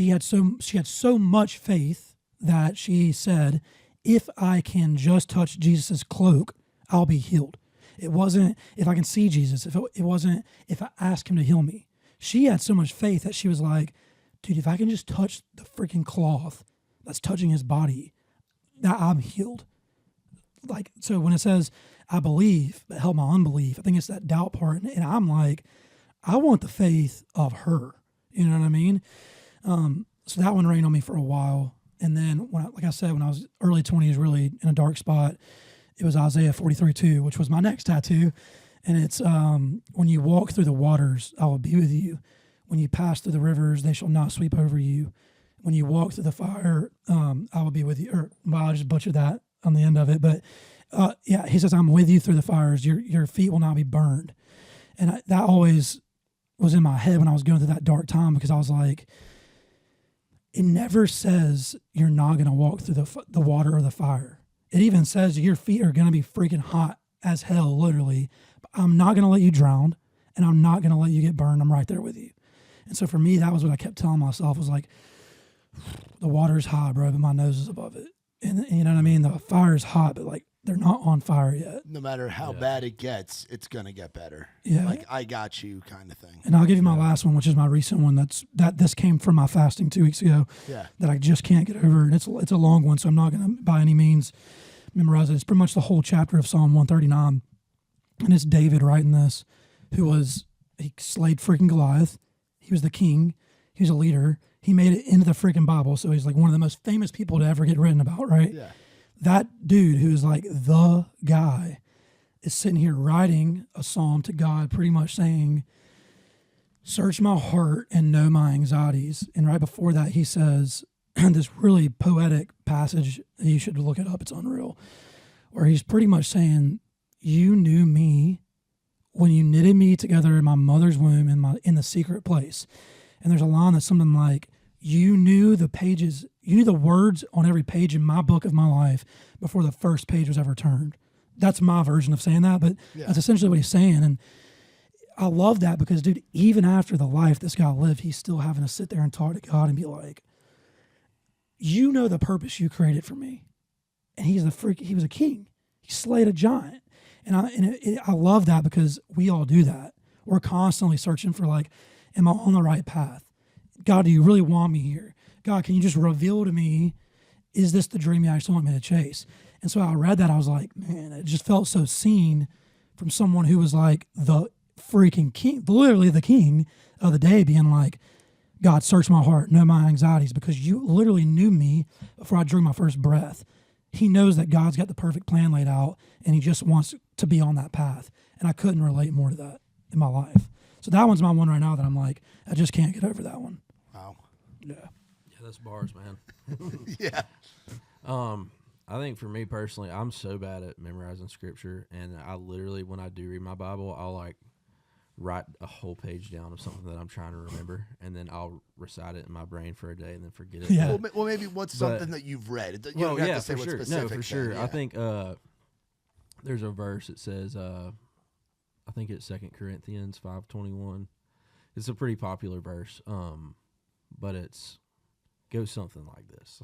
had so much faith that she said, if I can just touch Jesus's cloak, I'll be healed. It wasn't if I can see Jesus. It wasn't if I ask him to heal me. She had so much faith that she was like, dude, if I can just touch the freaking cloth that's touching his body, that I'm healed. Like, so when it says, I believe, but help my unbelief, I think it's that doubt part. And I'm like, I want the faith of her. You know what I mean? So that one rained on me for a while. And then, like I said, when I was early 20s, really in a dark spot, it was Isaiah 43:2, which was my next tattoo. And it's, when you walk through the waters, I will be with you. When you pass through the rivers, they shall not sweep over you. When you walk through the fire, I will be with you. I just butchered that on the end of it. But he says, I'm with you through the fires. Your feet will not be burned. And that always was in my head when I was going through that dark time because I was like, it never says you're not going to walk through the water or the fire. It even says your feet are going to be freaking hot as hell, literally. But I'm not going to let you drown, and I'm not going to let you get burned. I'm right there with you. And so for me, that was what I kept telling myself was like, the water's hot, bro, but my nose is above it. And you know what I mean? The fire's hot, but like they're not on fire yet. No matter how bad it gets, it's going to get better. Yeah. Like, I got you kind of thing. And I'll give you my last one, which is my recent one. This came from my fasting 2 weeks ago that I just can't get over. And it's a long one, so I'm not going to by any means memorize it. It's pretty much the whole chapter of Psalm 139. And it's David writing this, he slayed freaking Goliath. He was the king. He was a leader. He made it into the freaking Bible. So he's like one of the most famous people to ever get written about, right? Yeah. That dude who is like the guy is sitting here writing a psalm to God, pretty much saying, search my heart and know my anxieties. And right before that, he says, this really poetic passage. You should look it up. It's unreal. Where he's pretty much saying, you knew me when you knitted me together in my mother's womb in the secret place. And there's a line that's something like, you knew the pages, you knew the words on every page in my book of my life before the first page was ever turned. That's my version of saying that, but that's essentially what he's saying. And I love that because, dude, even after the life this guy lived, he's still having to sit there and talk to God and be like, you know the purpose you created for me. And he was a king. He slayed a giant. And I love that because we all do that. We're constantly searching for like, am I on the right path? God, do you really want me here? God, can you just reveal to me, is this the dream you actually want me to chase? And so I read that, I was like, man, it just felt so seen from someone who was like the freaking king, literally the king of the day, being like, God, search my heart, know my anxieties, because you literally knew me before I drew my first breath. He knows that God's got the perfect plan laid out, and he just wants to be on that path. And I couldn't relate more to that in my life. So that one's my one right now that I'm like, I just can't get over that one. Wow. Yeah. Yeah, that's bars, man. Yeah. I think for me personally, I'm so bad at memorizing scripture, and I literally, when I do read my Bible, I'll like write a whole page down of something that I'm trying to remember, and then I'll recite it in my brain for a day and then forget it. Yeah. Well, maybe what's something that you've read? You don't have to say what's specific. No, for sure. Yeah. I think there's a verse that says, I think it's 2 Corinthians 5:21. It's a pretty popular verse, but it's goes something like this.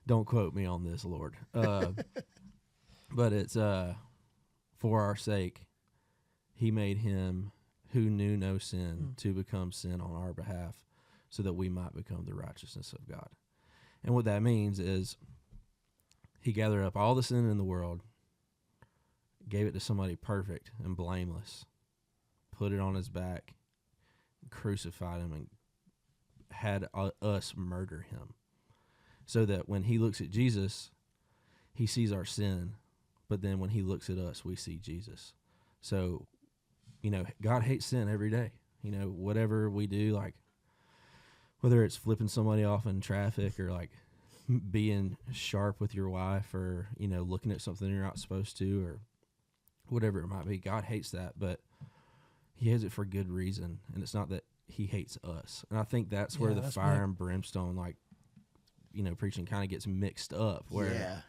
Don't quote me on this, Lord. But it's for our sake, he made him who knew no sin to become sin on our behalf, so that we might become the righteousness of God. And what that means is he gathered up all the sin in the world, gave it to somebody perfect and blameless, put it on his back, crucified him, and had us murder him, so that when he looks at Jesus, he sees our sin, but then when he looks at us, we see Jesus. So, God hates sin every day. Whatever we do, like whether it's flipping somebody off in traffic or like being sharp with your wife or, looking at something you're not supposed to or whatever it might be, God hates that, but he has it for good reason. And it's not that he hates us. And I think that's where the fire and brimstone, like, preaching kind of gets mixed up where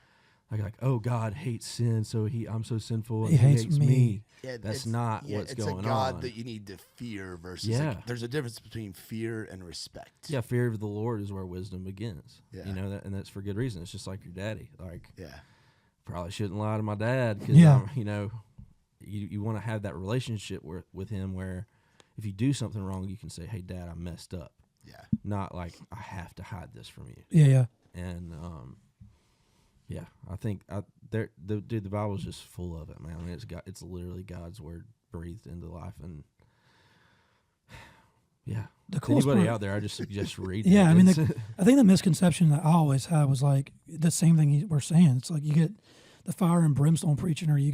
like, oh, God hates sin, so I'm so sinful and he hates me. Yeah, that's not what's going on. It's a God that you need to fear versus there's a difference between fear and respect. Yeah, fear of the Lord is where wisdom begins. Yeah. And that's for good reason. It's just like your daddy. Like, probably shouldn't lie to my dad because, you want to have that relationship with him where if you do something wrong, you can say, hey, Dad, I messed up. Yeah. Not like, I have to hide this from you. Yeah. And, I think the Bible's just full of it, man. I mean, it's literally God's word breathed into life, and anybody out there, I just suggest reading. Yeah, I mean, I think the misconception that I always had was like the same thing we're saying. It's like you get the fire and brimstone preaching, or you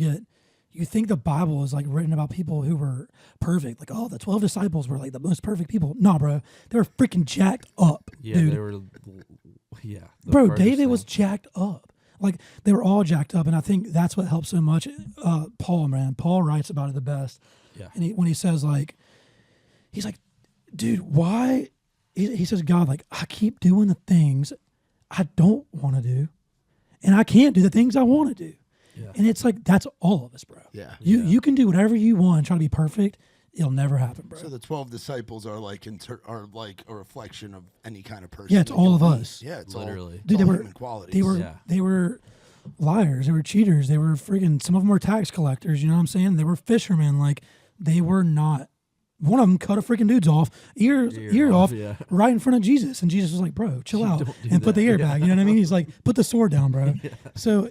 think the Bible is like written about people who were perfect, like, oh, the 12 disciples were like the most perfect people. No, bro, they were freaking jacked up. Yeah, dude. They were. Yeah, bro, David was jacked up. Like, they were all jacked up, and I think that's what helps so much. Paul writes about it the best. Yeah. And when he says, like, he's like, dude, why? He says, God, like, I keep doing the things I don't want to do, and I can't do the things I want to do. Yeah. And it's like, that's all of us, bro. Yeah. You can do whatever you want and try to be perfect. It'll never happen, bro. So the 12 disciples are like a reflection of any kind of person. Yeah, it's all of us. Yeah, it's literally. All, dude, it's all human qualities. They were liars. They were cheaters. They were freaking. Some of them were tax collectors. You know what I'm saying? They were fishermen. Like, they were not. One of them cut a freaking dude's ear off right in front of Jesus, and Jesus was like, "Bro, chill out," and put the ear back. You know what I mean? He's like, "Put the sword down, bro." Yeah. So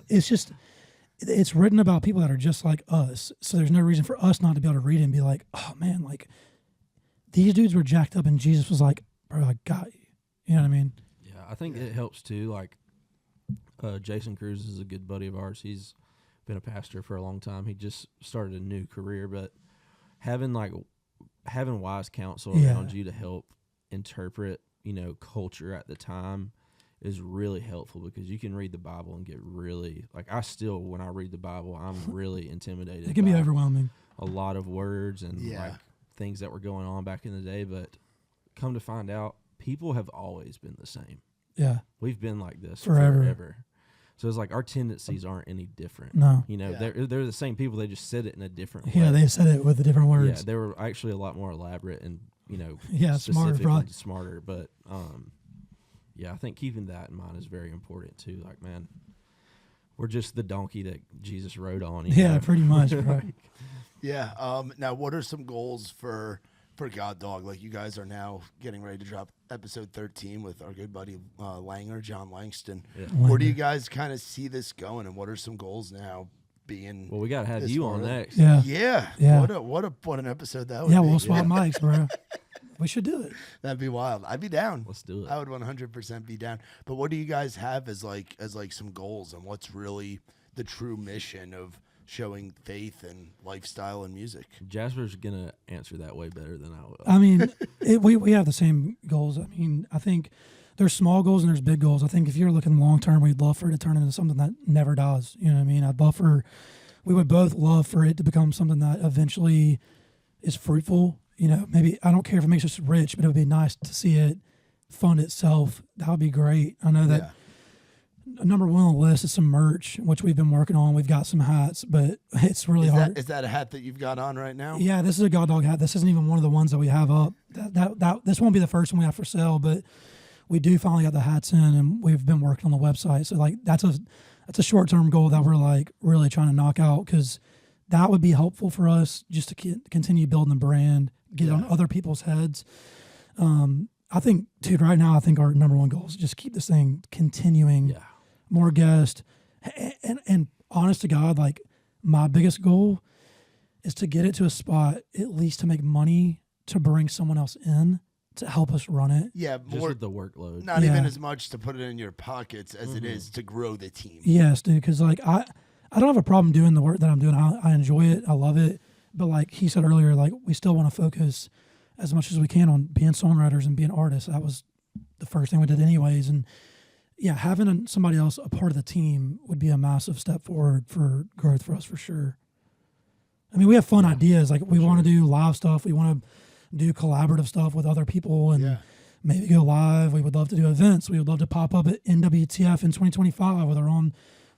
it's written about people that are just like us. So there's no reason for us not to be able to read it and be like, "Oh man, like these dudes were jacked up," and Jesus was like, "Bro, I got you." You know what I mean? Yeah, I think it helps too. Like, Jason Cruz is a good buddy of ours. He's been a pastor for a long time. He just started a new career, but having wise counsel around you to help interpret, culture at the time is really helpful because you can read the Bible and get really I still when I read the Bible I'm really intimidated. It can be by overwhelming. a lot of words and Yeah. things that were going on back in the day, but come to find out, people have always been the same. Yeah. We've been like this Forever. forever. So it's like our tendencies aren't any different. No. You know, Yeah. they're the same people. They just said it in a different way. Yeah, they said it with the different Yeah, words. they were actually a lot more elaborate and Yeah, smarter, specific probably. and smarter. But yeah, I think keeping that in mind is very important too. Like, man, we're just the donkey that Jesus rode on. You Yeah, know? pretty much. Right. Yeah. Now, what are some goals for God Dog? Like, you guys are now getting ready to drop episode 13 with our good buddy Langer, John Langston. Yeah. Where do you guys kind of see this going, and what are some goals now being? Well, we got to have this you far on in? next. Yeah. Yeah. What an episode that would Yeah, be. we'll swap mics, bro. We should do it. That'd be wild. I'd be down. Let's do it. I would 100% be down. But what do you guys have as some goals, and what's really the true mission of showing faith and lifestyle and music? Jasper's gonna answer that way better than I will. I mean, we have the same goals. I mean, I think there's small goals and there's big goals. I think if you're looking long term, we'd love for it to turn into something that never dies. You know what I mean? We would both love for it to become something that eventually is fruitful. You know, maybe I don't care if it makes us rich, but it would be nice to see it fund itself. That would be great. I know that number one on the list is some merch, which we've been working on. We've got some hats, but it's really hard. Is that a hat that you've got on right now? Yeah, this is a God Dog hat. This isn't even one of the ones that we have up. This won't be the first one we have for sale, but we do finally got the hats in, and we've been working on the website. So that's a short term goal that we're really trying to knock out, because that would be helpful for us just to continue building the brand, get it on other people's heads. I think, dude, right now I think our number one goal is just keep this thing continuing. Yeah. More guests, and honest to God, like my biggest goal is to get it to a spot at least to make money to bring someone else in to help us run it. Yeah, Just more, with the workload. not Yeah. even as much to put it in your pockets as it is to grow the team. Yes, dude, because I don't have a problem doing the work that I'm doing. I enjoy it. I love it. But like he said earlier, like we still want to focus as much as we can on being songwriters and being artists. That was the first thing we did anyways. And yeah, having somebody else a part of the team would be a massive step forward for growth for us, for sure. I mean, we have fun ideas. Like we want to do live stuff. We want to do collaborative stuff with other people and maybe go live. We would love to do events. We would love to pop up at NWTF in 2025 with our own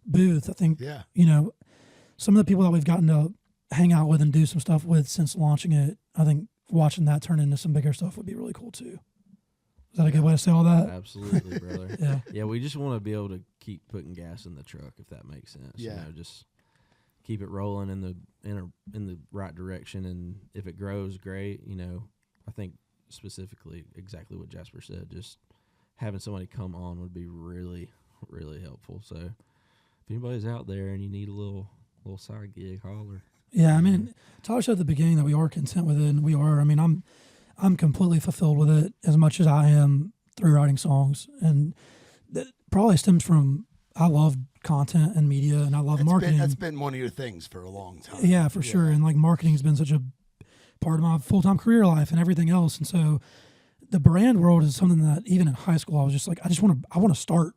booth. I think, some of the people that we've gotten to hang out with and do some stuff with since launching it, I think watching that turn into some bigger stuff would be really cool too. Is that a good way to say all that? Absolutely, brother. Yeah. Yeah, we just want to be able to keep putting gas in the truck, if that makes sense. Yeah. You know, just keep it rolling in the right direction, and if it grows, great. You know, I think specifically exactly what Jasper said. Just having somebody come on would be really, really helpful. So, if anybody's out there and you need a little side gig, holler. Yeah, I mean, Tyler said at the beginning that we are content with it, and we are. I mean, I'm completely fulfilled with it as much as I am through writing songs, and that probably stems from I love content and media, and I love marketing. That's been one of your things for a long time. Yeah, for sure. And like marketing has been such a part of my full-time career life and everything else. And so the brand world is something that even in high school I was just like, I want to start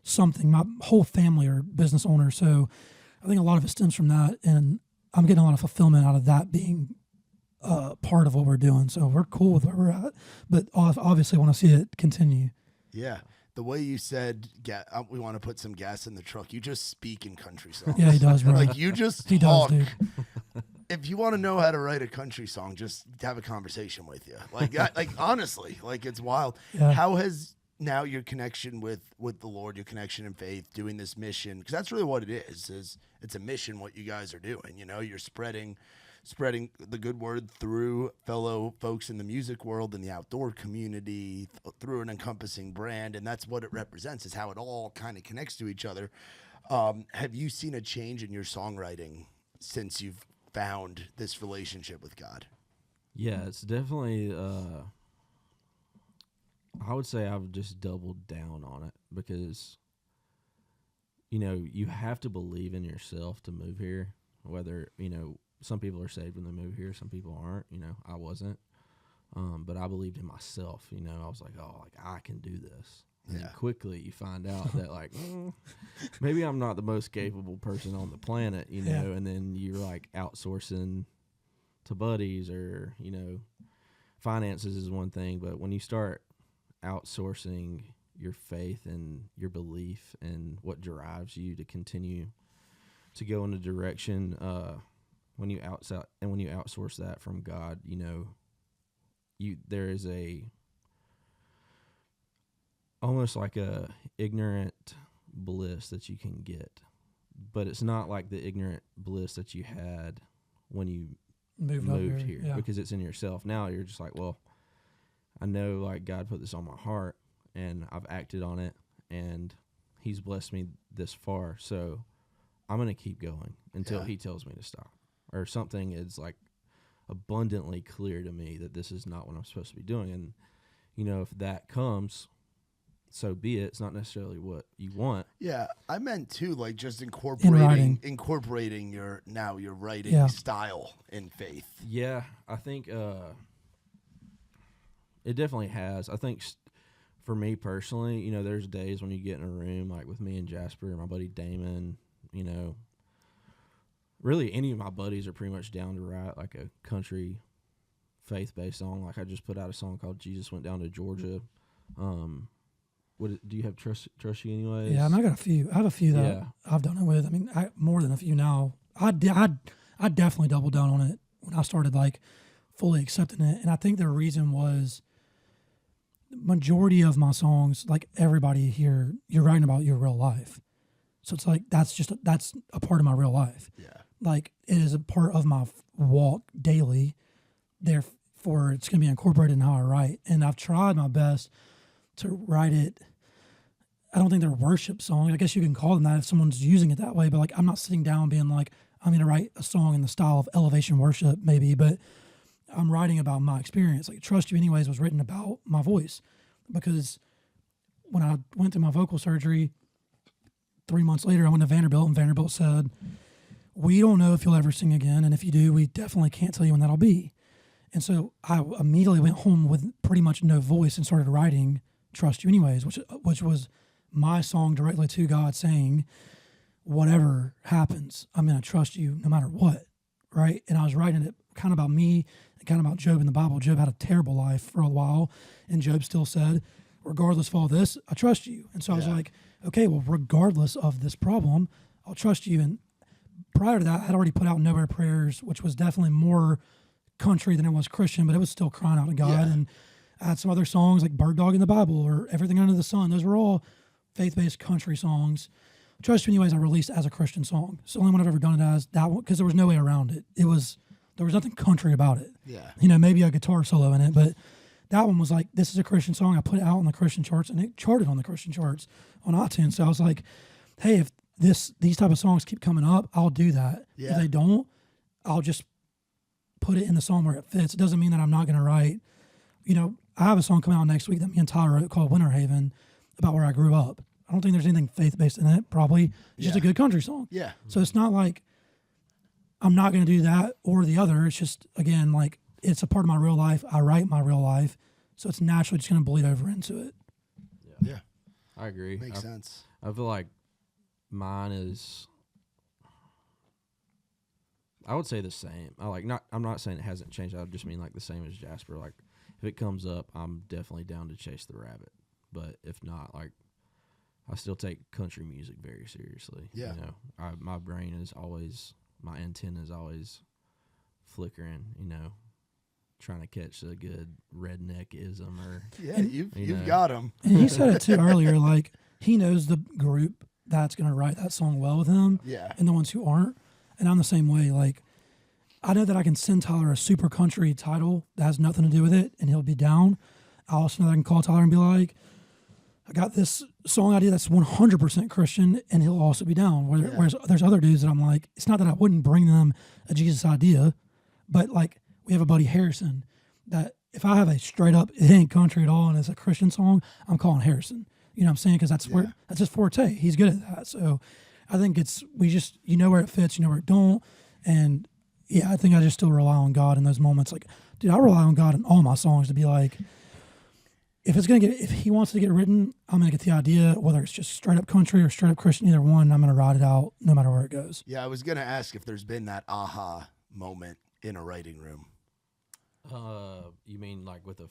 something. My whole family are business owners, so I think a lot of it stems from that, and I'm getting a lot of fulfillment out of that being part of what we're doing. So we're cool with where we're at, but obviously want to see it continue. Yeah. The way you said, we want to put some gas in the truck, you just speak in country songs. Yeah, he does, bro. Like, you just He talk. does, dude. If you want to know how to write a country song, just have a conversation with you. Like honestly, like, it's wild. Yeah. How has now your connection with the Lord, your connection in faith, doing this mission, because that's really what it is it's a mission what you guys are doing. You know, you're spreading the good word through fellow folks in the music world and the outdoor community, through an encompassing brand, and that's what it represents, is how it all kind of connects to each other. Have you seen a change in your songwriting since you've found this relationship with God? Yeah, it's definitely I would say I've just doubled down on it, because you know, you have to believe in yourself to move here. Whether, you know, some people are saved when they move here, some people aren't. You know, I wasn't, but I believed in myself. You know, I was like, oh, like I can do this. And Yeah. then quickly you find out that like maybe I'm not the most capable person on the planet, you know, and then you're like outsourcing to buddies or, you know, finances is one thing, but when you start outsourcing your faith and your belief and what drives you to continue to go in a direction, when you outsource that from God, you know, there is almost like a ignorant bliss that you can get, but it's not like the ignorant bliss that you had when you moved here because it's in yourself. Now you're just like, well, I know like God put this on my heart and I've acted on it and he's blessed me this far, so I'm going to keep going until he tells me to stop, or something is like abundantly clear to me that this is not what I'm supposed to be doing. And you know, if that comes, so be it. It's not necessarily what you want. Yeah, I meant too, like just incorporating your writing style in faith. Yeah, I think it definitely has. I think for me personally, you know, there's days when you get in a room like with me and Jasper and my buddy Damon, you know, really any of my buddies are pretty much down to write like a country faith-based song. Like I just put out a song called Jesus Went Down to Georgia. Do you have Trust You Anyways? Yeah, I mean, I got a few. I have a few that I've done it with. I mean, more than a few now. I definitely doubled down on it when I started like fully accepting it. And I think the reason was majority of my songs, like everybody here, you're writing about your real life. So it's like that's a part of my real life. Yeah. Like it is a part of my walk daily. Therefore, it's going to be incorporated in how I write. And I've tried my best to write it. I don't think they're worship songs. I guess you can call them that if someone's using it that way. But like, I'm not sitting down being like, I'm going to write a song in the style of elevation worship, maybe. But I'm writing about my experience. Like Trust You Anyways was written about my voice, because when I went through my vocal surgery, 3 months later, I went to Vanderbilt, and Vanderbilt said, we don't know if you'll ever sing again, and if you do, we definitely can't tell you when that'll be. And so I immediately went home with pretty much no voice and started writing Trust You Anyways, which was my song directly to God saying, whatever happens, I'm going to trust you no matter what, right? And I was writing it kind of about me, kind of about Job in the Bible. Job had a terrible life for a while, and Job still said, regardless of all this, I trust you. And so I was like, okay, well, regardless of this problem, I'll trust you. And prior to that, I had already put out Nowhere Prayers, which was definitely more country than it was Christian, but it was still crying out to God. Yeah. And I had some other songs like Bird Dog in the Bible or Everything Under the Sun. Those were all faith-based country songs. Trust You Anyways, I released as a Christian song. It's the only one I've ever done it as that one, because there was no way around it. There was nothing country about it. Yeah. You know, maybe a guitar solo in it, but that one was like, this is a Christian song. I put it out on the Christian charts, and it charted on the Christian charts on iTunes. So I was like, hey, if these type of songs keep coming up, I'll do that. Yeah. If they don't, I'll just put it in the song where it fits. It doesn't mean that I'm not going to write. You know, I have a song coming out next week that me and Tyler wrote called Winter Haven, about where I grew up. I don't think there's anything faith-based in it, probably. It's just a good country song. Yeah. So it's not like I'm not going to do that or the other. It's just, again, like, it's a part of my real life. I write my real life. So it's naturally just going to bleed over into it. Yeah. I agree. Makes sense. I feel like mine is, I would say the same. I'm not saying it hasn't changed. I just mean like the same as Jasper. Like if it comes up, I'm definitely down to chase the rabbit. But if not, like I still take country music very seriously. Yeah. You know, my brain is always, my antenna is always flickering, you know, trying to catch a good redneckism or. Yeah, you've got him. And he said it too earlier, like he knows the group that's going to write that song well with him. Yeah. And the ones who aren't. And I'm the same way. Like, I know that I can send Tyler a super country title that has nothing to do with it, and he'll be down. I also know that I can call Tyler and be like, I got this song idea that's 100% Christian, and he'll also be down. Whereas there's other dudes that I'm like, it's not that I wouldn't bring them a Jesus idea, but like we have a buddy Harrison that if I have a straight up, it ain't country at all, and it's a Christian song, I'm calling Harrison. You know what I'm saying? Because that's his forte. He's good at that. So I think you know where it fits, you know where it don't. And yeah, I think I just still rely on God in those moments. Like, dude, I rely on God in all my songs to be like, if he wants to get written, I'm gonna get the idea, whether it's just straight up country or straight up Christian, either one. I'm gonna ride it out no matter where it goes. Yeah, I was gonna ask if there's been that aha moment in a writing room. You mean like with a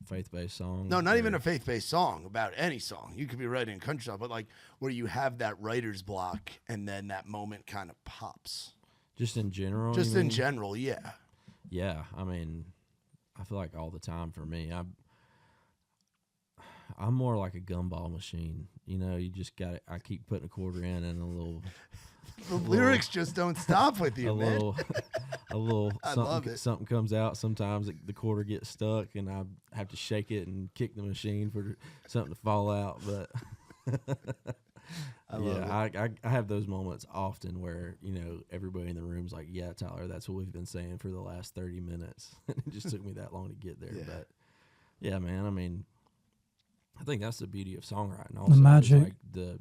faith-based song? No, not even a faith-based song, about any song. You could be writing a country song, but like where you have that writer's block and then that moment kind of pops. Just in general? Just in general, yeah. Yeah, I mean, I feel like all the time for me. I'm more like a gumball machine. You know, you just got I keep putting a quarter in and a little... The lyrics just don't stop with you, man. A little I love it. something comes out. Sometimes the quarter gets stuck, and I have to shake it and kick the machine for something to fall out. But I have those moments often where, you know, everybody in the room's like, "Yeah, Tyler, that's what we've been saying for the last 30 minutes." It just took me that long to get there, but yeah, man. I mean, I think that's the beauty of songwriting. Also, the magic, like the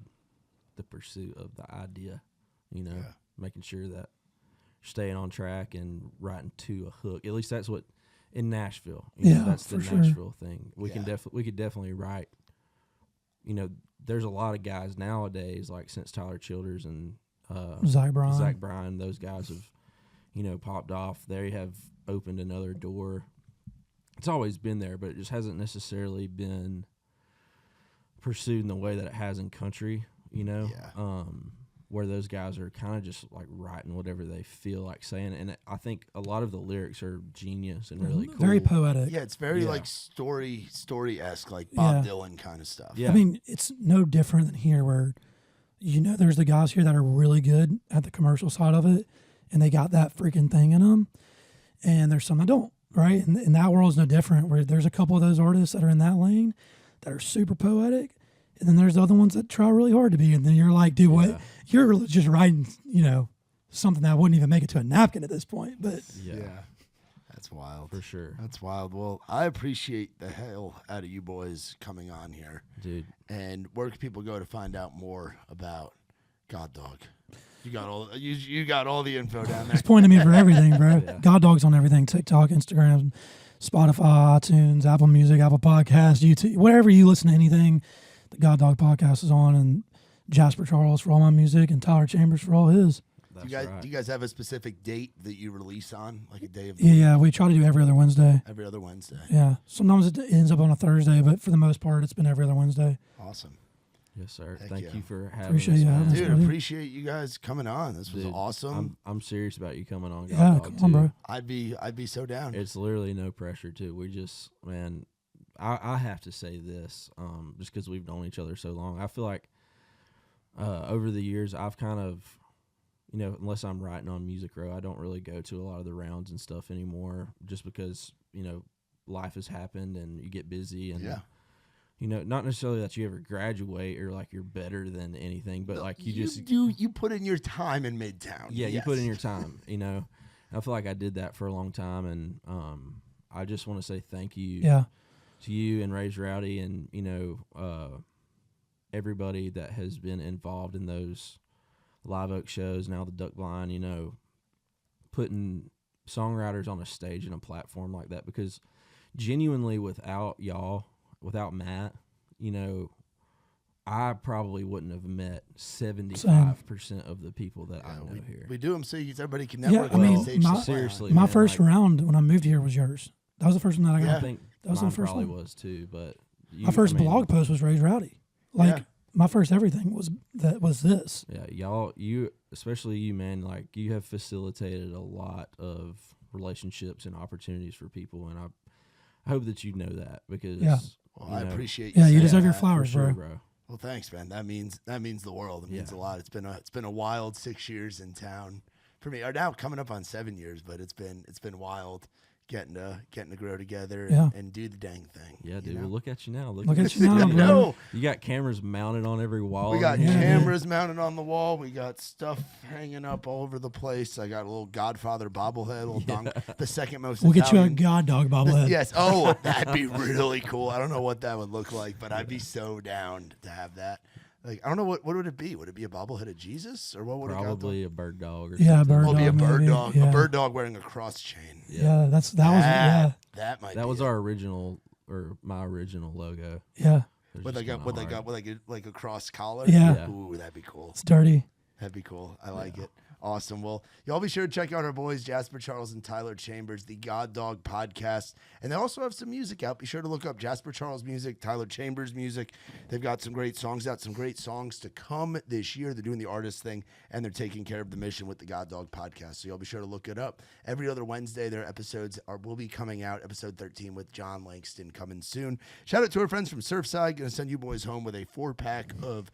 pursuit of the idea. You know, making sure that you're staying on track and writing to a hook. At least that's what in Nashville. You know, that's the Nashville thing. We could definitely write. You know, there's a lot of guys nowadays, like since Tyler Childers and Zach Bryan, those guys have, you know, popped off. They have opened another door. It's always been there, but it just hasn't necessarily been pursued in the way that it has in country. You know. Yeah. Where those guys are kind of just like writing whatever they feel like saying. And I think a lot of the lyrics are genius and really cool. Very poetic. Yeah, it's very like story-esque, like Bob Dylan kind of stuff. Yeah. I mean, it's no different than here where, you know, there's the guys here that are really good at the commercial side of it, and they got that freaking thing in them, and there's some that don't, right? And that world's no different, where there's a couple of those artists that are in that lane that are super poetic, and then there's the other ones that try really hard to be. And then you're like, dude, what? You're just writing, you know, something that wouldn't even make it to a napkin at this point. But yeah. That's wild. For sure. That's wild. Well, I appreciate the hell out of you boys coming on here. Dude. And where can people go to find out more about God Dog? You got all the info down there. He's pointing to me for everything, bro. God Dog's on everything. TikTok, Instagram, Spotify, iTunes, Apple Music, Apple Podcasts, YouTube, wherever you listen to anything. The God Dog podcast is on, and Jasper Charles for all my music, and Tyler Chambers for all his. That's do you guys have a specific date that you release on, like a day of the Yeah, we try to do every other Wednesday. Every other Wednesday. Yeah, sometimes it ends up on a Thursday, but for the most part, it's been every other Wednesday. Awesome. Yes, sir. Heck Thank yeah. you for having Appreciate us, you man. having us, Dude, buddy. appreciate you guys coming on. This was Dude, awesome. I'm serious about you coming on. Yeah, God come Dog, on, too. bro. I'd be so down. It's literally no pressure, too. We just, man, I have to say this, just because we've known each other so long. I feel like over the years, I've kind of, you know, unless I'm writing on Music Row, I don't really go to a lot of the rounds and stuff anymore, just because, you know, life has happened and you get busy and, you know, not necessarily that you ever graduate or like you're better than anything, but like you put in your time in Midtown. Yeah, you put in your time, you know. I feel like I did that for a long time, and I just want to say thank you to you and Raise Rowdy and, you know, everybody that has been involved in those Live Oak shows, now the Duck Blind, you know, putting songwriters on a stage and a platform like that, because genuinely without y'all, without Matt, you know, I probably wouldn't have met 75% of the people that I know here. We do them so everybody can network. Yeah, I mean, seriously, my man, first round when I moved here was yours. That was the first one that I got. I think that was mine the first probably one. was too, but My first blog post was Raise Rowdy. Like my first everything was this. Yeah, y'all, you, especially you, man, like you have facilitated a lot of relationships and opportunities for people, and I hope that you know that, because well, I appreciate you. Yeah, you deserve your flowers, sure, bro. Well, thanks, man. That means the world. It means a lot. It's been a wild 6 years in town for me. Or now coming up on 7 years, but it's been wild getting to grow together and do the dang thing. Yeah, dude. Well, look at you now. Look at you now, bro. bro. You got cameras mounted on every wall. We got cameras mounted on the wall. We got stuff hanging up all over the place. I got a little Godfather bobblehead, the second most. We'll get you a God Dog bobblehead. Yes. Oh, that'd be really cool. I don't know what that would look like, but I'd be so down to have that. Like, I don't know what would it be? Would it be a bobblehead of Jesus, or what would probably a bird dog? Or yeah, something. bird dog. Be a bird maybe. dog. Yeah. A bird dog wearing a cross chain. Yeah, that was That might. That was our original or my original logo. Yeah. They're With just like a kinda hard. like a cross collar. Yeah. Ooh, that'd be cool. It's dirty. That'd be cool. I like it. Awesome. Well, y'all be sure to check out our boys, Jasper Charles and Tyler Chambers, the God Dog podcast. And they also have some music out. Be sure to look up Jasper Charles music, Tyler Chambers music. They've got some great songs out, some great songs to come this year. They're doing the artist thing, and they're taking care of the mission with the God Dog podcast. So y'all be sure to look it up. Every other Wednesday, their episodes will be coming out. Episode 13 with John Langston coming soon. Shout out to our friends from Surfside. Going to send you boys home with a 4-pack of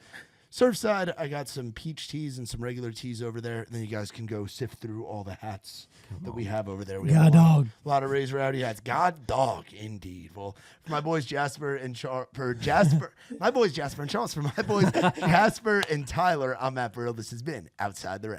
Surfside. I got some peach teas and some regular teas over there. And then you guys can go sift through all the hats that we have over there. We have God dog. a lot of Raise Rowdy hats. God dog, indeed. Well, for my boys Jasper and my boys Jasper and Charles. For my boys Jasper and Tyler, I'm Matt Burrill. This has been Outside the Round.